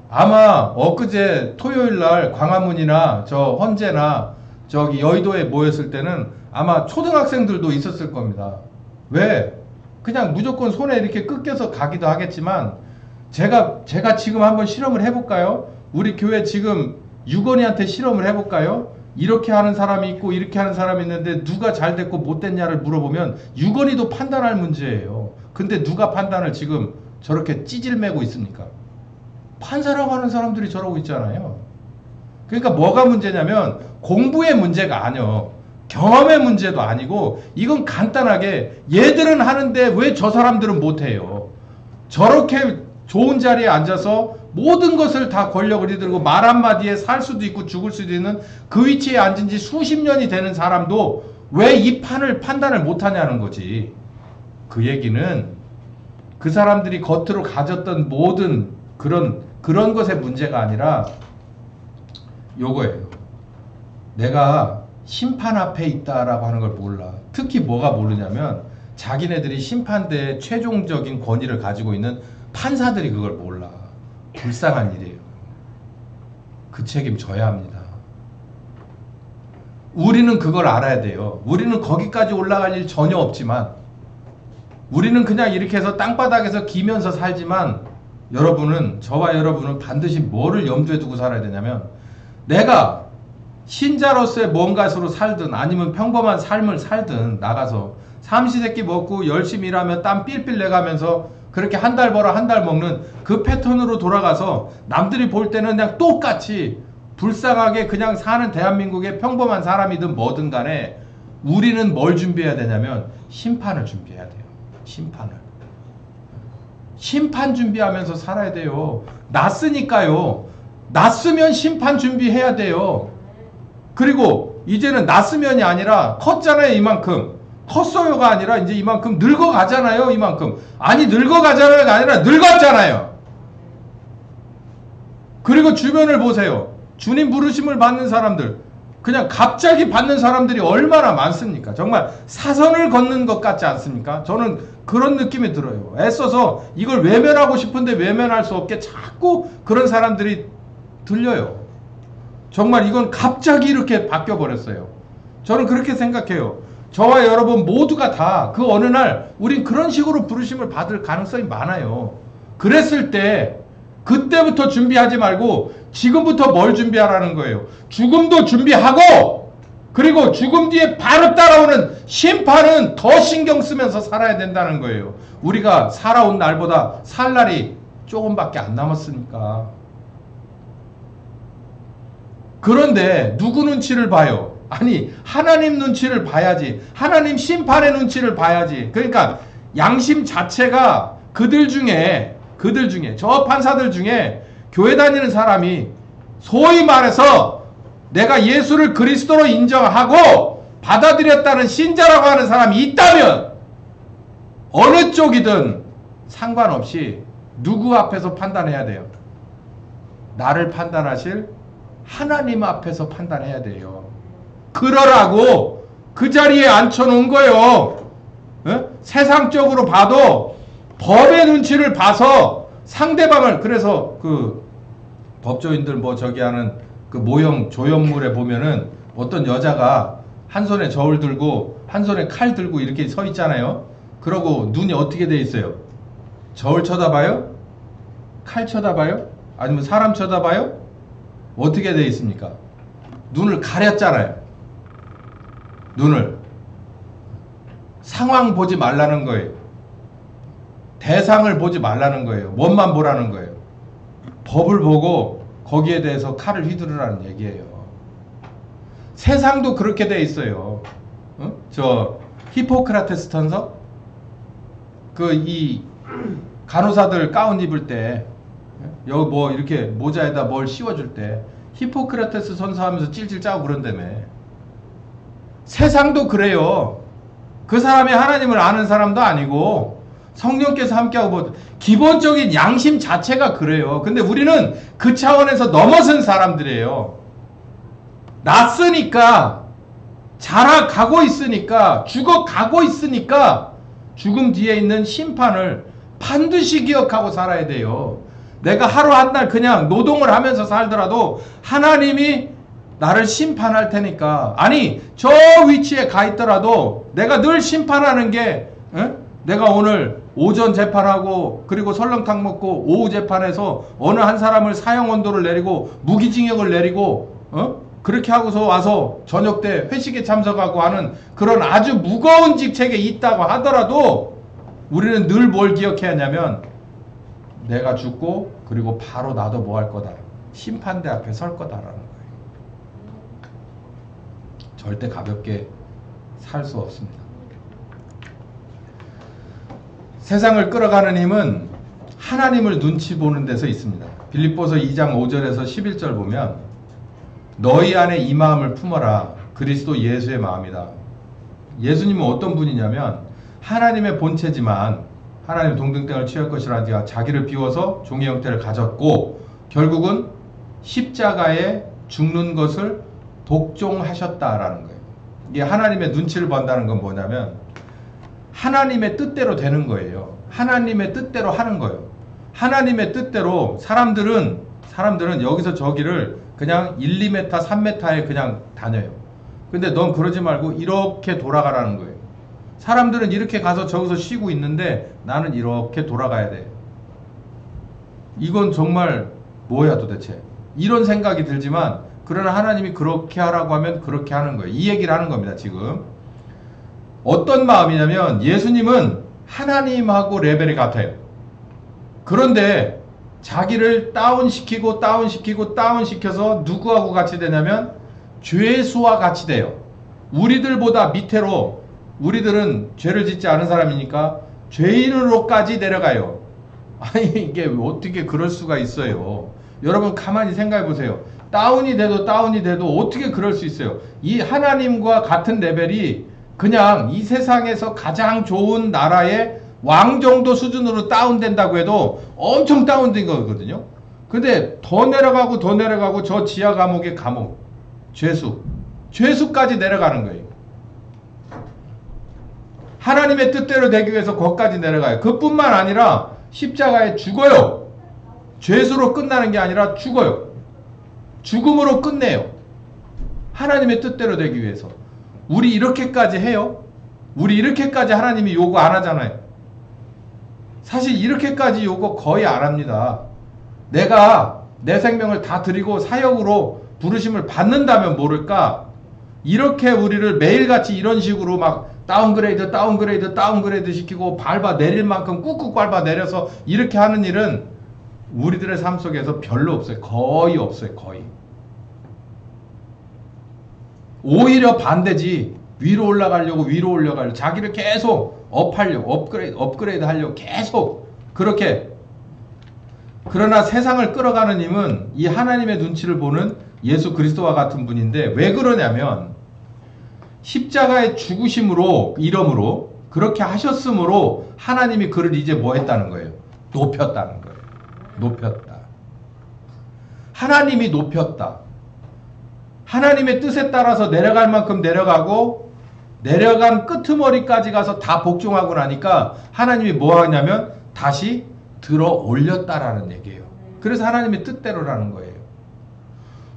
아마 엊그제 토요일날 광화문이나 저 헌재나 저기 여의도에 모였을 때는 아마 초등학생들도 있었을 겁니다. 왜? 그냥 무조건 손에 이렇게 끄껴서 가기도 하겠지만 제가 지금 한번 실험을 해볼까요? 우리 교회 지금 유건이한테 실험을 해볼까요? 이렇게 하는 사람이 있고 이렇게 하는 사람이 있는데 누가 잘 됐고 못 됐냐를 물어보면 유건이도 판단할 문제예요. 근데 누가 판단을 지금 저렇게 찌질매고 있습니까? 판사라고 하는 사람들이 저러고 있잖아요. 그러니까 뭐가 문제냐면 공부의 문제가 아니요. 경험의 문제도 아니고 이건 간단하게 얘들은 하는데 왜 저 사람들은 못해요. 저렇게 좋은 자리에 앉아서 모든 것을 다 권력을 이들고 말 한마디에 살 수도 있고 죽을 수도 있는 그 위치에 앉은 지 수십 년이 되는 사람도 왜 이 판을 판단을 못하냐는 거지. 그 얘기는 그 사람들이 겉으로 가졌던 모든 그런 것의 문제가 아니라 요거예요. 내가 심판 앞에 있다라고 하는 걸 몰라. 특히 뭐가 모르냐면 자기네들이 심판대의 최종적인 권위를 가지고 있는 판사들이 그걸 몰라. 불쌍한 일이에요. 그 책임 져야 합니다. 우리는 그걸 알아야 돼요. 우리는 거기까지 올라갈 일 전혀 없지만 우리는 그냥 이렇게 해서 땅바닥에서 기면서 살지만 여러분은, 저와 여러분은 반드시 뭐를 염두에 두고 살아야 되냐면 내가 신자로서의 뭔가로 살든 아니면 평범한 삶을 살든 나가서 삼시세끼 먹고 열심히 일하며 땀 삘삘 내가면서 그렇게 한 달 벌어 한 달 먹는 그 패턴으로 돌아가서 남들이 볼 때는 그냥 똑같이 불쌍하게 그냥 사는 대한민국의 평범한 사람이든 뭐든 간에 우리는 뭘 준비해야 되냐면 심판을 준비해야 돼요. 심판 준비하면서 살아야 돼요. 났으니까요. 났으면 심판 준비해야 돼요. 그리고 이제는 났으면이 아니라 컸잖아요. 이만큼. 컸어요가 아니라 이제 이만큼 늙어가잖아요. 이만큼. 아니 늙어가잖아요가 아니라 늙었잖아요. 그리고 주변을 보세요. 주님 부르심을 받는 사람들, 그냥 갑자기 받는 사람들이 얼마나 많습니까? 정말 사선을 걷는 것 같지 않습니까? 저는 그런 느낌이 들어요. 애써서 이걸 외면하고 싶은데 외면할 수 없게 자꾸 그런 사람들이 들려요. 정말 이건 갑자기 이렇게 바뀌어 버렸어요. 저는 그렇게 생각해요. 저와 여러분 모두가 다 그 어느 날 우린 그런 식으로 부르심을 받을 가능성이 많아요. 그랬을 때 그때부터 준비하지 말고 지금부터 뭘 준비하라는 거예요. 죽음도 준비하고 그리고 죽음 뒤에 바로 따라오는 심판은 더 신경 쓰면서 살아야 된다는 거예요. 우리가 살아온 날보다 살 날이 조금밖에 안 남았으니까. 그런데 누구 눈치를 봐요? 아니 하나님 눈치를 봐야지. 하나님 심판의 눈치를 봐야지. 그러니까 양심 자체가 그들 중에 저 판사들 중에 교회 다니는 사람이 소위 말해서 내가 예수를 그리스도로 인정하고 받아들였다는 신자라고 하는 사람이 있다면 어느 쪽이든 상관없이 누구 앞에서 판단해야 돼요? 나를 판단하실 하나님 앞에서 판단해야 돼요. 그러라고 그 자리에 앉혀놓은 거예요. 에? 세상적으로 봐도 법의 눈치를 봐서 상대방을, 그래서 그 법조인들 뭐 저기 하는 그 모형 조형물에 보면은 어떤 여자가 한 손에 저울 들고 한 손에 칼 들고 이렇게 서 있잖아요. 그러고 눈이 어떻게 돼 있어요? 저울 쳐다봐요? 칼 쳐다봐요? 아니면 사람 쳐다봐요? 어떻게 돼 있습니까? 눈을 가렸잖아요. 눈을. 상황 보지 말라는 거예요. 대상을 보지 말라는 거예요. 뭔만 보라는 거예요. 법을 보고 거기에 대해서 칼을 휘두르라는 얘기예요. 세상도 그렇게 돼 있어요. 어? 저 히포크라테스 천서, 그 이 간호사들 가운 입을 때 여기 뭐 이렇게 모자에다 뭘 씌워줄 때 히포크라테스 선서 하면서 찔찔 짜고 그런다며. 세상도 그래요. 그 사람이 하나님을 아는 사람도 아니고 성령께서 함께하고 기본적인 양심 자체가 그래요. 근데 우리는 그 차원에서 넘어선 사람들이에요. 났으니까, 자라가고 있으니까, 죽어가고 있으니까 죽음 뒤에 있는 심판을 반드시 기억하고 살아야 돼요. 내가 하루 한 날 그냥 노동을 하면서 살더라도 하나님이 나를 심판할 테니까. 아니, 저 위치에 가 있더라도 내가 늘 심판하는 게, 내가 오늘 오전 재판하고 그리고 설렁탕 먹고 오후 재판에서 어느 한 사람을 사형 언도를 내리고 무기징역을 내리고 그렇게 하고서 와서 저녁 때 회식에 참석하고 하는 그런 아주 무거운 직책에 있다고 하더라도 우리는 늘 뭘 기억해야 하냐면 내가 죽고 그리고 바로 나도 뭐 할 거다. 심판대 앞에 설 거다라는 거예요. 절대 가볍게 살 수 없습니다. 세상을 끌어가는 힘은 하나님을 눈치 보는 데서 있습니다. 빌립보서 2장 5절에서 11절 보면 너희 안에 이 마음을 품어라. 그리스도 예수의 마음이다. 예수님은 어떤 분이냐면 하나님의 본체지만 하나님 동등땅을 취할 것이라 자기를 비워서 종의 형태를 가졌고 결국은 십자가에 죽는 것을 복종하셨다라는 거예요. 이게 하나님의 눈치를 본다는 건 뭐냐면 하나님의 뜻대로 되는 거예요. 하나님의 뜻대로 하는 거예요. 하나님의 뜻대로 사람들은 여기서 저기를 그냥 1, 2m, 3m에 그냥 다녀요. 근데 넌 그러지 말고 이렇게 돌아가라는 거예요. 사람들은 이렇게 가서 저기서 쉬고 있는데 나는 이렇게 돌아가야 돼. 이건 정말 뭐야 도대체. 이런 생각이 들지만 그러나 하나님이 그렇게 하라고 하면 그렇게 하는 거예요. 이 얘기를 하는 겁니다. 지금. 어떤 마음이냐면 예수님은 하나님하고 레벨이 같아요. 그런데 자기를 다운시켜서 누구하고 같이 되냐면 죄수와 같이 돼요. 우리들보다 밑으로 우리들은 죄를 짓지 않은 사람이니까 죄인으로까지 내려가요. 아니 이게 어떻게 그럴 수가 있어요. 여러분 가만히 생각해 보세요. 다운이 돼도 어떻게 그럴 수 있어요. 이 하나님과 같은 레벨이 그냥 이 세상에서 가장 좋은 나라의 왕 정도 수준으로 다운된다고 해도 엄청 다운된 거거든요. 근데 더 내려가고 저 지하 감옥의 감옥 죄수까지 내려가는 거예요. 하나님의 뜻대로 되기 위해서 거기까지 내려가요. 그뿐만 아니라 십자가에 죽어요. 죄수로 끝나는 게 아니라 죽어요. 죽음으로 끝내요. 하나님의 뜻대로 되기 위해서. 우리 이렇게까지 해요? 우리 이렇게까지 하나님이 요구 안 하잖아요. 사실 이렇게까지 요구 거의 안 합니다. 내가 내 생명을 다 드리고 사역으로 부르심을 받는다면 모를까 이렇게 우리를 매일같이 이런 식으로 막 다운그레이드 시키고 밟아 내릴 만큼 꾹꾹 밟아 내려서 이렇게 하는 일은 우리들의 삶 속에서 별로 없어요. 거의 없어요. 거의. 오히려 반대지. 위로 올라가려고 자기를 계속 업하려고 업그레이드 하려고 계속 그렇게. 그러나 세상을 끌어가는 힘은 이 하나님의 눈치를 보는 예수 그리스도와 같은 분인데 왜 그러냐면 십자가의 죽으심으로 이름으로 그렇게 하셨으므로 하나님이 그를 이제 뭐 했다는 거예요? 높였다는 거예요. 높였다. 하나님이 높였다. 하나님의 뜻에 따라서 내려갈 만큼 내려가고 내려간 끄트머리까지 가서 다 복종하고 나니까 하나님이 뭐 하냐면 다시 들어 올렸다라는 얘기예요. 그래서 하나님의 뜻대로라는 거예요.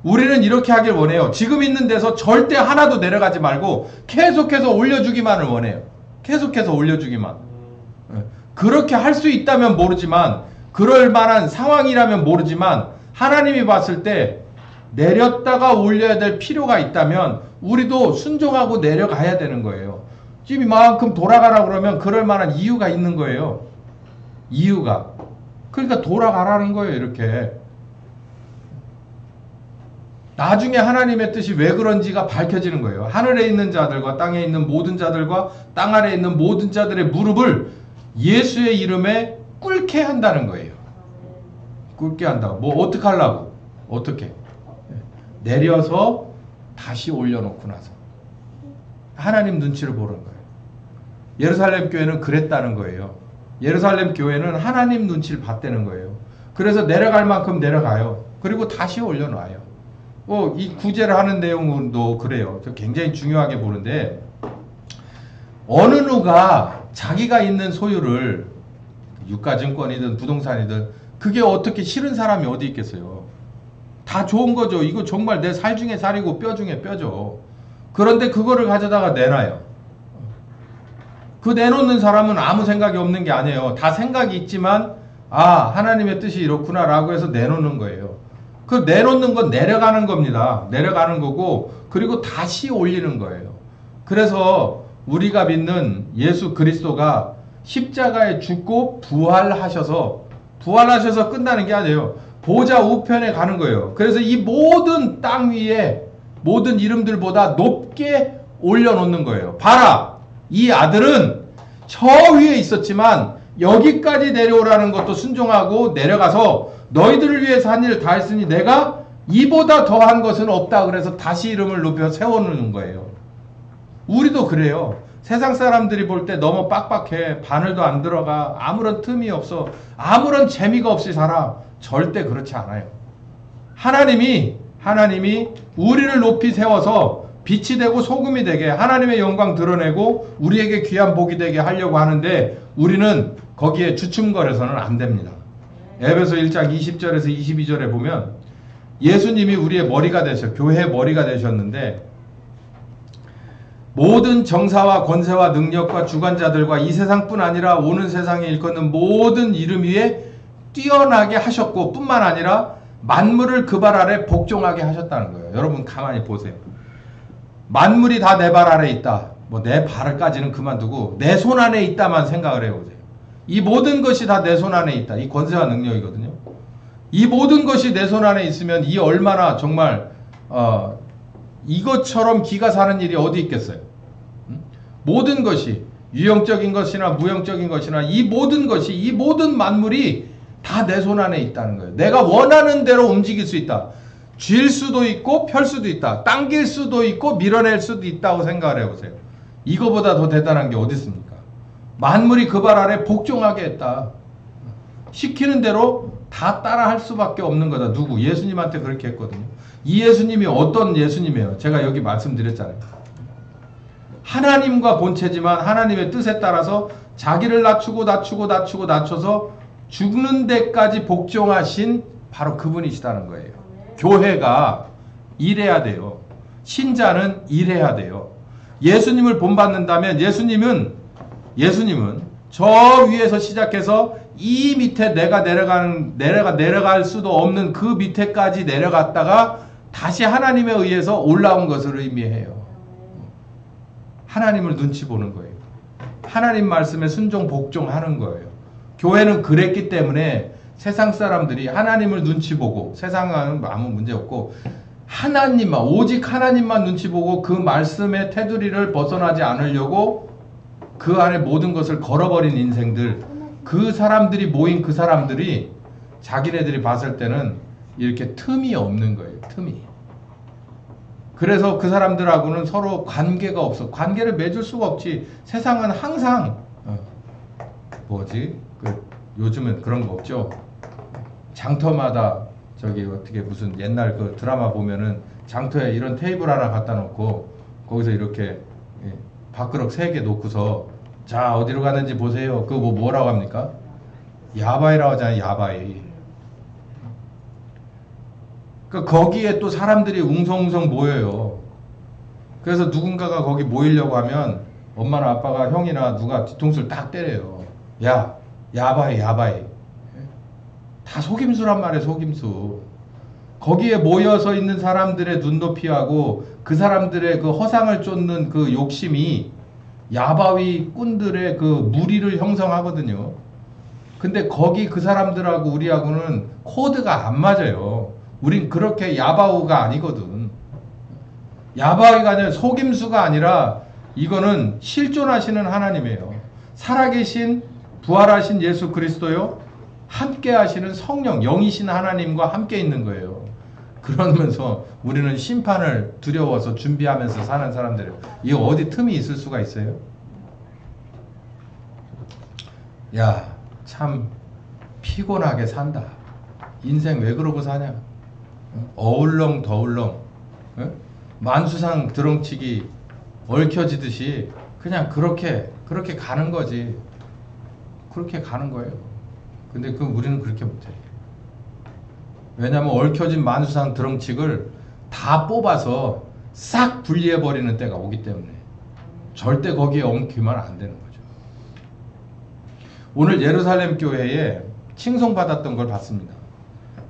우리는 이렇게 하길 원해요. 지금 있는 데서 절대 하나도 내려가지 말고 계속해서 올려주기만을 원해요. 계속해서 올려주기만. 그렇게 할 수 있다면 모르지만 그럴 만한 상황이라면 모르지만 하나님이 봤을 때 내렸다가 올려야 될 필요가 있다면 우리도 순종하고 내려가야 되는 거예요. 지금 이만큼 돌아가라 그러면 그럴 만한 이유가 있는 거예요. 이유가. 그러니까 돌아가라는 거예요. 이렇게. 나중에 하나님의 뜻이 왜 그런지가 밝혀지는 거예요. 하늘에 있는 자들과 땅에 있는 모든 자들과 땅 아래에 있는 모든 자들의 무릎을 예수의 이름에 꿇게 한다는 거예요. 꿇게 한다고. 뭐 어떻게 하려고? 어떻게? 내려서 다시 올려놓고 나서. 하나님 눈치를 보는 거예요. 예루살렘 교회는 그랬다는 거예요. 예루살렘 교회는 하나님 눈치를 봤다는 거예요. 그래서 내려갈 만큼 내려가요. 그리고 다시 올려놔요. 이 구제를 하는 내용도 그래요. 저 굉장히 중요하게 보는데, 어느 누가 자기가 있는 소유를 유가증권이든 부동산이든 그게 어떻게 싫은 사람이 어디 있겠어요. 다 좋은 거죠. 이거 정말 내 살 중에 살이고 뼈 중에 뼈죠. 그런데 그거를 가져다가 내놔요. 그 내놓는 사람은 아무 생각이 없는 게 아니에요. 다 생각이 있지만 하나님의 뜻이 이렇구나 라고 해서 내놓는 거예요. 그 내놓는 건 내려가는 겁니다. 내려가는 거고, 그리고 다시 올리는 거예요. 그래서 우리가 믿는 예수 그리스도가 십자가에 죽고 부활하셔서 끝나는 게 아니에요. 보좌 우편에 가는 거예요. 그래서 이 모든 땅 위에 모든 이름들보다 높게 올려놓는 거예요. 봐라! 이 아들은 저 위에 있었지만 여기까지 내려오라는 것도 순종하고 내려가서 너희들을 위해서 한 일을 다 했으니 내가 이보다 더한 것은 없다. 그래서 다시 이름을 높여 세워놓는 거예요. 우리도 그래요. 세상 사람들이 볼 때 너무 빡빡해. 바늘도 안 들어가. 아무런 틈이 없어. 아무런 재미가 없이 살아. 절대 그렇지 않아요. 하나님이 우리를 높이 세워서 빛이 되고 소금이 되게 하나님의 영광 드러내고 우리에게 귀한 복이 되게 하려고 하는데, 우리는 거기에 주춤거려서는 안 됩니다. 에베소 1장 20절에서 22절에 보면 예수님이 우리의 머리가 교회의 머리가 되셨는데, 모든 정사와 권세와 능력과 주관자들과 이 세상뿐 아니라 오는 세상에 일컫는 모든 이름 위에 뛰어나게 하셨고, 뿐만 아니라 만물을 그 발 아래 복종하게 하셨다는 거예요. 여러분 가만히 보세요. 만물이 다 내 발 아래 있다. 내 발까지는 그만두고 내 손 안에 있다만 생각을 해보세요. 이 모든 것이 다 내 손 안에 있다. 이 권세와 능력이거든요. 이 모든 것이 내 손 안에 있으면 이 얼마나 정말 이것처럼 기가 사는 일이 어디 있겠어요. 모든 것이 유형적인 것이나 무형적인 것이나 이 모든 만물이 다 내 손 안에 있다는 거예요. 내가 원하는 대로 움직일 수 있다. 쥘 수도 있고 펼 수도 있다. 당길 수도 있고 밀어낼 수도 있다고 생각을 해보세요. 이거보다 더 대단한 게 어디 있습니까? 만물이 그 발 아래 복종하게 했다. 시키는 대로 다 따라할 수밖에 없는 거다. 누구? 예수님한테 그렇게 했거든요. 이 예수님이 어떤 예수님이에요? 제가 여기 말씀드렸잖아요. 하나님과 본체지만 하나님의 뜻에 따라서 자기를 낮춰서 죽는 데까지 복종하신 바로 그분이시다는 거예요. 교회가 일해야 돼요. 신자는 일해야 돼요. 예수님을 본받는다면 예수님은 저 위에서 시작해서 이 밑에 내가 내려갈 수도 없는 그 밑에까지 내려갔다가 다시 하나님에 의해서 올라온 것을 의미해요. 하나님을 눈치 보는 거예요. 하나님 말씀에 순종 복종하는 거예요. 교회는 그랬기 때문에 세상 사람들이 하나님을 눈치 보고, 세상은 아무 문제 없고 오직 하나님만 눈치 보고 그 말씀의 테두리를 벗어나지 않으려고 그 안에 모든 것을 걸어버린 인생들, 그 사람들이 모인 그 사람들이 자기네들이 봤을 때는 이렇게 틈이 없는 거예요. 틈이. 그래서 그 사람들하고는 서로 관계가 없어. 관계를 맺을 수가 없지. 세상은 항상 요즘은 그런 거 없죠. 장터마다 어떻게 무슨 옛날 그 드라마 보면은 장터에 이런 테이블 하나 갖다 놓고 거기서 이렇게 밥그릇 3개 놓고서 자 어디로 가는지 보세요. 그거 뭐라고 합니까? 야바이라고 하잖아요. 야바이. 거기에 또 사람들이 웅성웅성 모여요. 그래서 누군가가 거기 모이려고 하면 엄마나 아빠가 형이나 누가 뒤통수를 딱 때려요. 야, 야바이. 다 속임수란 말이에요. 속임수. 거기에 모여서 있는 사람들의 눈높이하고 그 사람들의 그 허상을 쫓는 그 욕심이 야바위 꾼들의 그 무리를 형성하거든요. 근데 거기 그 사람들하고 우리하고는 코드가 안 맞아요. 우린 그렇게 야바우가 아니거든. 야바위가 아니라 속임수가 아니라 이거는 실존하시는 하나님이에요. 살아계신 부활하신 예수 그리스도요. 함께 하시는 성령, 영이신 하나님과 함께 있는 거예요. 그러면서 우리는 심판을 두려워서 준비하면서 사는 사람들이에요. 이게 어디 틈이 있을 수가 있어요? 야, 참 피곤하게 산다. 인생 왜 그러고 사냐? 어울렁 더울렁, 만수상 드렁치기 얽혀지듯이 그냥 그렇게 가는 거지. 그렇게 가는 거예요. 근데 우리는 그렇게 못해. 왜냐하면 얽혀진 만수상 드렁치기를 다 뽑아서 싹 분리해버리는 때가 오기 때문에 절대 거기에 엉키면 안 되는 거죠. 오늘 예루살렘 교회에 칭송받았던 걸 봤습니다.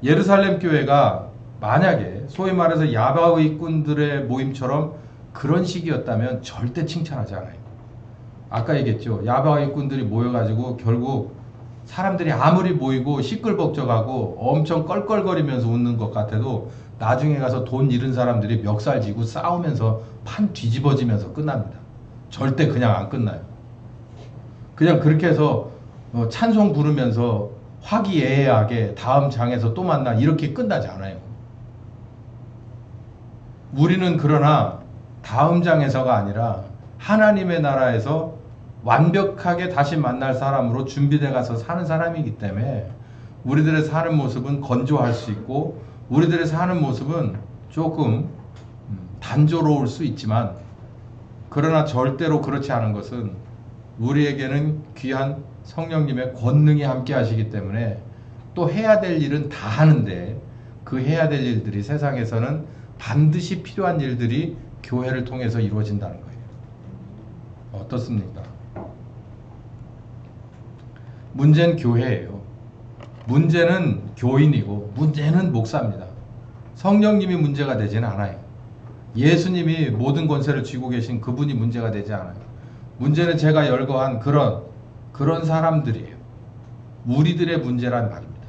예루살렘 교회가 만약에 소위 말해서 야바위꾼들의 모임처럼 그런 식이었다면 절대 칭찬하지 않아요. 아까 얘기했죠. 야바위꾼들이 모여가지고 결국 사람들이 아무리 모이고 시끌벅적하고 엄청 껄껄거리면서 웃는 것 같아도 나중에 가서 돈 잃은 사람들이 멱살 쥐고 싸우면서 판 뒤집어지면서 끝납니다. 절대 그냥 안 끝나요. 그냥 그렇게 해서 찬송 부르면서 화기애애하게 다음 장에서 또 만나 이렇게 끝나지 않아요. 우리는 그러나 다음 장에서가 아니라 하나님의 나라에서 완벽하게 다시 만날 사람으로 준비돼 가서 사는 사람이기 때문에 우리들의 사는 모습은 건조할 수 있고 우리들의 사는 모습은 조금 단조로울 수 있지만 그러나 절대로 그렇지 않은 것은 우리에게는 귀한 성령님의 권능이 함께 하시기 때문에 또 해야 될 일은 다 하는데 그 해야 될 일들이 세상에서는 반드시 필요한 일들이 교회를 통해서 이루어진다는 거예요. 어떻습니까? 문제는 교회예요. 문제는 교인이고 문제는 목사입니다. 성령님이 문제가 되지는 않아요. 예수님이 모든 권세를 쥐고 계신 그분이 문제가 되지 않아요. 문제는 제가 열거한 그런 사람들이에요. 우리들의 문제란 말입니다.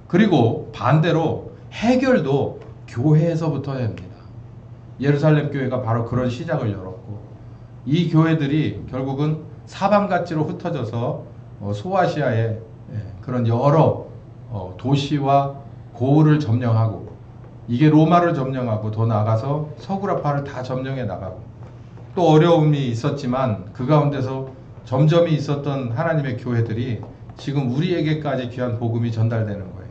그리고 반대로 해결도 교회에서부터 합니다. 예루살렘 교회가 바로 그런 시작을 열었고 이 교회들이 결국은 사방갓지로 흩어져서 소아시아의 그런 여러 도시와 고을을 점령하고 이게 로마를 점령하고 더 나아가서 서구라파를 다 점령해 나가고 또 어려움이 있었지만 그 가운데서 점점이 있었던 하나님의 교회들이 지금 우리에게까지 귀한 복음이 전달되는 거예요.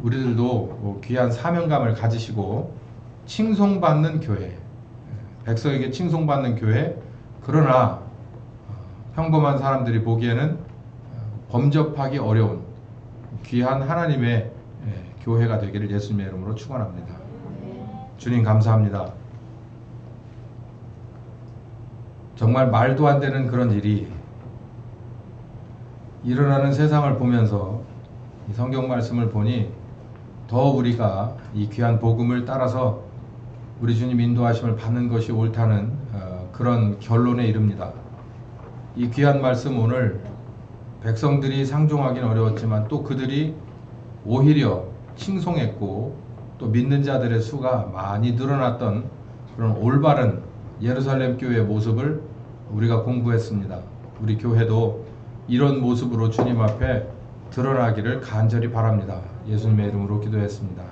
우리들도 귀한 사명감을 가지시고 칭송받는 교회, 백성에게 칭송받는 교회, 그러나 평범한 사람들이 보기에는 범접하기 어려운 귀한 하나님의 교회가 되기를 예수님의 이름으로 축원합니다. 주님 감사합니다. 정말 말도 안 되는 그런 일이 일어나는 세상을 보면서 이 성경 말씀을 보니 더 우리가 이 귀한 복음을 따라서 우리 주님 인도하심을 받는 것이 옳다는 그런 결론에 이릅니다. 이 귀한 말씀 오늘 백성들이 상종하기는 어려웠지만 또 그들이 오히려 칭송했고 또 믿는 자들의 수가 많이 늘어났던 그런 올바른 예루살렘 교회의 모습을 우리가 공부했습니다. 우리 교회도 이런 모습으로 주님 앞에 드러나기를 간절히 바랍니다. 예수님의 이름으로 기도했습니다.